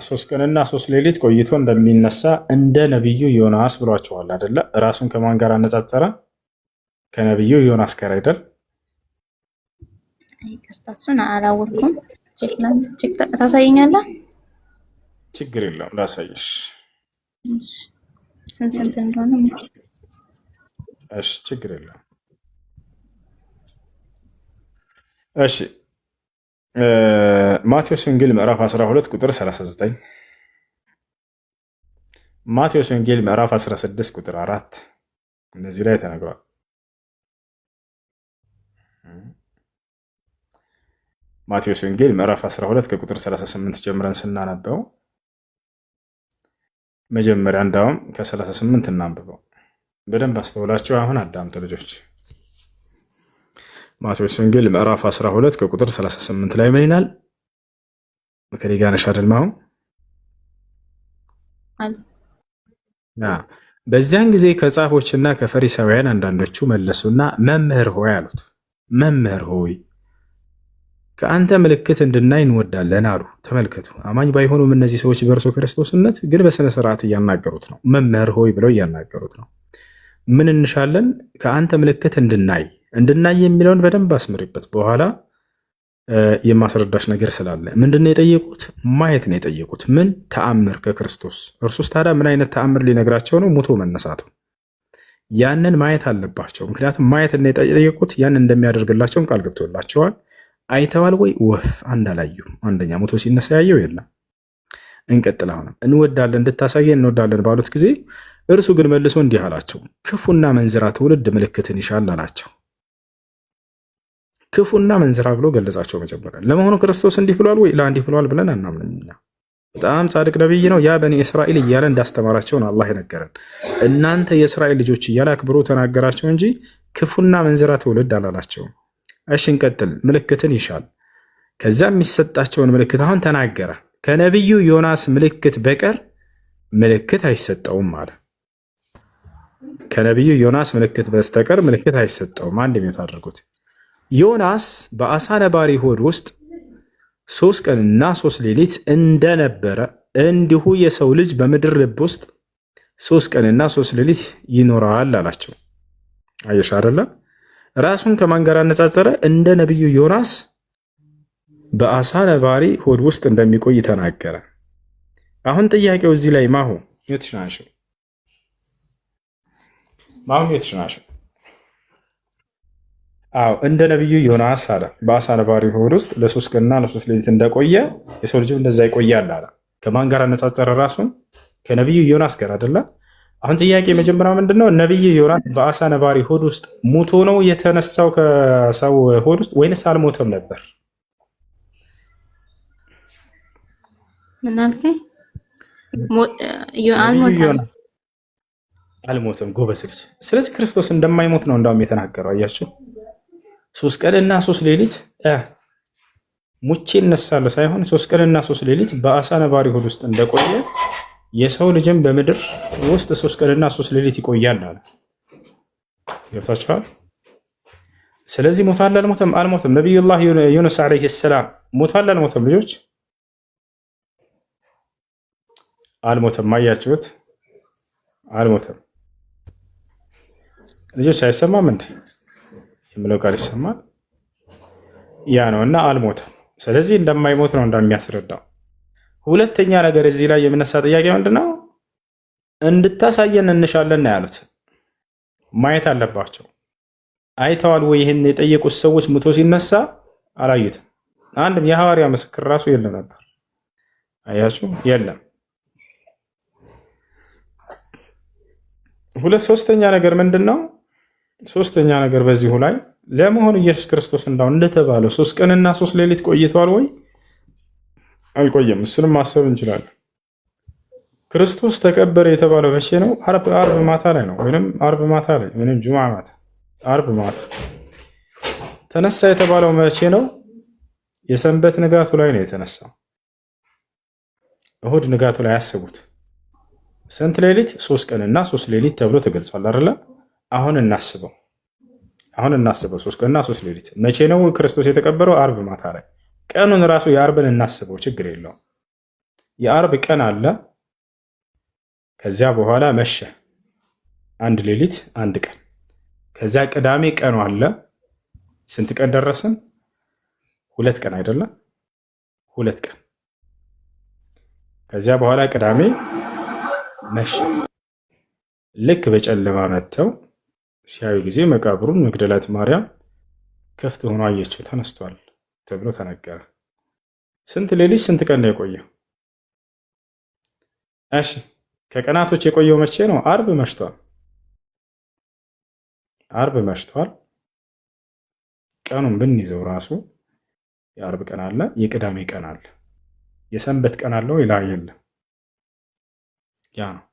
3 ቀንና 3 ሌሊት ቆይቶ እንደሚነሳ እንደ ነቢዩ ዮናስ ብሏቸዋል አይደለ? ራሱን ከማን ጋር አነጻጸረ? ከነቢዩ ዮናስ ጋር አይደል? ይቅርታ እሱን አላወቅኩም። ታሳየኛለህ? ችግር የለውም ላሳይሽ። ስንት እንደሆነ እሺ፣ ችግር የለውም። እሺ ማቴዎስ ወንጌል ምዕራፍ 12 ቁጥር 39፣ ማቴዎስ ወንጌል ምዕራፍ 16 ቁጥር 4 እነዚህ ላይ ተነግሯል። ማቴዎስ ወንጌል ምዕራፍ 12 ከቁጥር 38 ጀምረን ስናነበው መጀመሪያ እንዳውም ከ38 እናንብበው። በደንብ አስተውላችሁ አሁን አዳምጡ ልጆች። ማቴዎስ ወንጌል ምዕራፍ 12 ከቁጥር 38 ላይ ምን ይላል? ከኔ ጋር ነሽ አይደል? በዚያን ጊዜ ከጻፎችና ከፈሪሳውያን አንዳንዶቹ መለሱና መምህር ሆይ አሉት። መምህር ሆይ ከአንተ ምልክት እንድናይ እንወዳለን አሉ። ተመልከቱ፣ አማኝ ባይሆኑም እነዚህ ሰዎች በእርሱ ክርስቶስነት ግን በስነ ስርዓት እያናገሩት ነው። መምህር ሆይ ብለው እያናገሩት ነው። ምን እንሻለን? ከአንተ ምልክት እንድናይ የሚለውን በደንብ አስምሪበት። በኋላ የማስረዳሽ ነገር ስላለ ምንድን ነው የጠየቁት? ማየት ነው የጠየቁት። ምን ተአምር ከክርስቶስ። እርሱስ ታዲያ ምን አይነት ተአምር ሊነግራቸው ነው? ሙቶ መነሳቱ። ያንን ማየት አለባቸው። ምክንያቱም ማየት ነው የጠየቁት። ያን እንደሚያደርግላቸውን ቃል ገብቶላቸዋል። አይተዋል ወይ? ወፍ አንድ አላዩም። አንደኛ ሙቶ ሲነሳ ያየው የለም። እንቀጥል። አሁንም እንወዳለን እንድታሳየን እንወዳለን ባሉት ጊዜ እርሱ ግን መልሶ እንዲህ አላቸው፣ ክፉና መንዝራ ትውልድ ምልክትን ይሻል አላቸው። ክፉና መንዝራ ብሎ ገለጻቸው። መጀመሪያ ለመሆኑ ክርስቶስ እንዲህ ብሏል ወይ? እንዲህ ብሏል ብለን አናምንም። በጣም ጻድቅ ነቢይ ነው። ያ በኒ እስራኤል እያለ እንዳስተማራቸውን አላህ የነገረን። እናንተ የእስራኤል ልጆች እያለ አክብሮ ተናገራቸው እንጂ ክፉና መንዝራ ትውልድ አላላቸውም። እሺ እንቀጥል። ምልክትን ይሻል። ከዛ የሚሰጣቸውን ምልክት አሁን ተናገረ። ከነቢዩ ዮናስ ምልክት በቀር ምልክት አይሰጠውም አለ። ከነቢዩ ዮናስ ምልክት በስተቀር ምልክት አይሰጠውም። አንድ ቤት አድርጉት። ዮናስ በአሳ ነባሪ ሆድ ውስጥ 3 ቀንና 3 ሌሊት እንደነበረ እንዲሁ የሰው ልጅ በምድር ልብ ውስጥ 3 ቀንና 3 ሌሊት ይኖራል አላቸው። አየሽ አይደለ? ራሱን ከማን ጋር አነጻጸረ? እንደ ነቢዩ ዮናስ በአሳ ነባሪ ሆድ ውስጥ እንደሚቆይ ተናገረ። አሁን ጥያቄው እዚህ ላይ ማሁ የትሽናሽው አዎ እንደ ነቢዩ ዮናስ አለ በአሳ ነባሪ ሆድ ውስጥ ለ3 ቀንና ለ3 ሌሊት እንደቆየ የሰው ልጅ እንደዛ ይቆያል አለ። ከማን ጋር አነጻጸረ? ራሱን ከነቢዩ ዮናስ ጋር አይደለ? አሁን ጥያቄ መጀመሪያ ምንድነው? ነቢዩ ዮናስ በአሳ ነባሪ ሆድ ውስጥ ሙቶ ነው የተነሳው ከሰው ሆድ ውስጥ ወይንስ አልሞተም ነበር? ምን አልከኝ? አልሞተም። አልሞተም። ጎበዝ ልጅ። ስለዚህ ክርስቶስ እንደማይሞት ነው እንዳውም የተናገረው። አያችሁ 3 ቀንና 3 ሌሊት ሙቼ እነሳለሁ ሳይሆን 3 ቀንና 3 ሌሊት በአሳ ነባሪ ሆድ ውስጥ እንደቆየ የሰው ልጅም በምድር ውስጥ 3 ቀንና 3 ሌሊት ይቆያል አለ። ገብታችኋል? ስለዚህ ሞቷል አልሞተም? አልሞተም። ነቢዩላህ ዩኑስ ዓለይሂ ሰላም ሞቷል አልሞተም? ልጆች አልሞተም። አያችሁት? አልሞተም። ልጆች አይሰማም እንዴ? የምለው ቃል ይሰማል? ያ ነው እና አልሞተም። ስለዚህ እንደማይሞት ነው እንደሚያስረዳው። ሁለተኛ ነገር እዚህ ላይ የምነሳ ጥያቄ ምንድነው? እንድታሳየን እንሻለን ያሉት ማየት አለባቸው። አይተዋል ወይ? ይህን የጠየቁት ሰዎች ሙቶ ሲነሳ አላዩትም። አንድም የሐዋርያ ምስክር ራሱ የለም ነበር። አያችሁ፣ የለም። ሶስተኛ ነገር ምንድነው? ሶስተኛ ነገር በዚሁ ላይ ለመሆኑ ኢየሱስ ክርስቶስ እንዳው እንደተባለው 3 ቀንና 3 ሌሊት ቆይቷል ወይ? አልቆየም። እሱንም ማሰብ እንችላለን። ክርስቶስ ተቀበረ የተባለው መቼ ነው? አርብ ማታ ላይ ነው፣ ወይንም አርብ ማታ ላይ ወይንም ጁምዓ ማታ፣ አርብ ማታ። ተነሳ የተባለው መቼ ነው? የሰንበት ንጋቱ ላይ ነው የተነሳው። እሁድ ንጋቱ ላይ ያስቡት። ስንት ሌሊት? 3 ቀንና 3 ሌሊት ተብሎ ተገልጿል አይደለ? አሁን እናስበው 3 ቀንና 3 ሌሊት መቼ ነው ክርስቶስ የተቀበረው? አርብ ማታ ላይ። ቀኑን ራሱ የአርብን እናስበው፣ ችግር የለውም። የአርብ ቀን አለ፣ ከዚያ በኋላ መሸ፣ 1 ሌሊት 1 ቀን። ከዚያ ቅዳሜ ቀኑ አለ። ስንት ቀን ደረስን? 2 ቀን አይደለም? 2 ቀን። ከዚያ በኋላ ቅዳሜ መሸ። ልክ በጨለማ መጥተው ሲያዩ ጊዜ መቃብሩን መግደላዊት ማርያም ክፍት ሆኖ አየችው፣ ተነስቷል ተብሎ ተነገረ። ስንት ሌሊት ስንት ቀን ነው የቆየው? እሺ ከቀናቶች የቆየው መቼ ነው? አርብ መሽቷል። አርብ መሽቷል። ቀኑን ብንይዘው ራሱ የአርብ ቀን አለ፣ የቅዳሜ ቀን አለ፣ የሰንበት ቀን አለው ይላ የለም። ያ ነው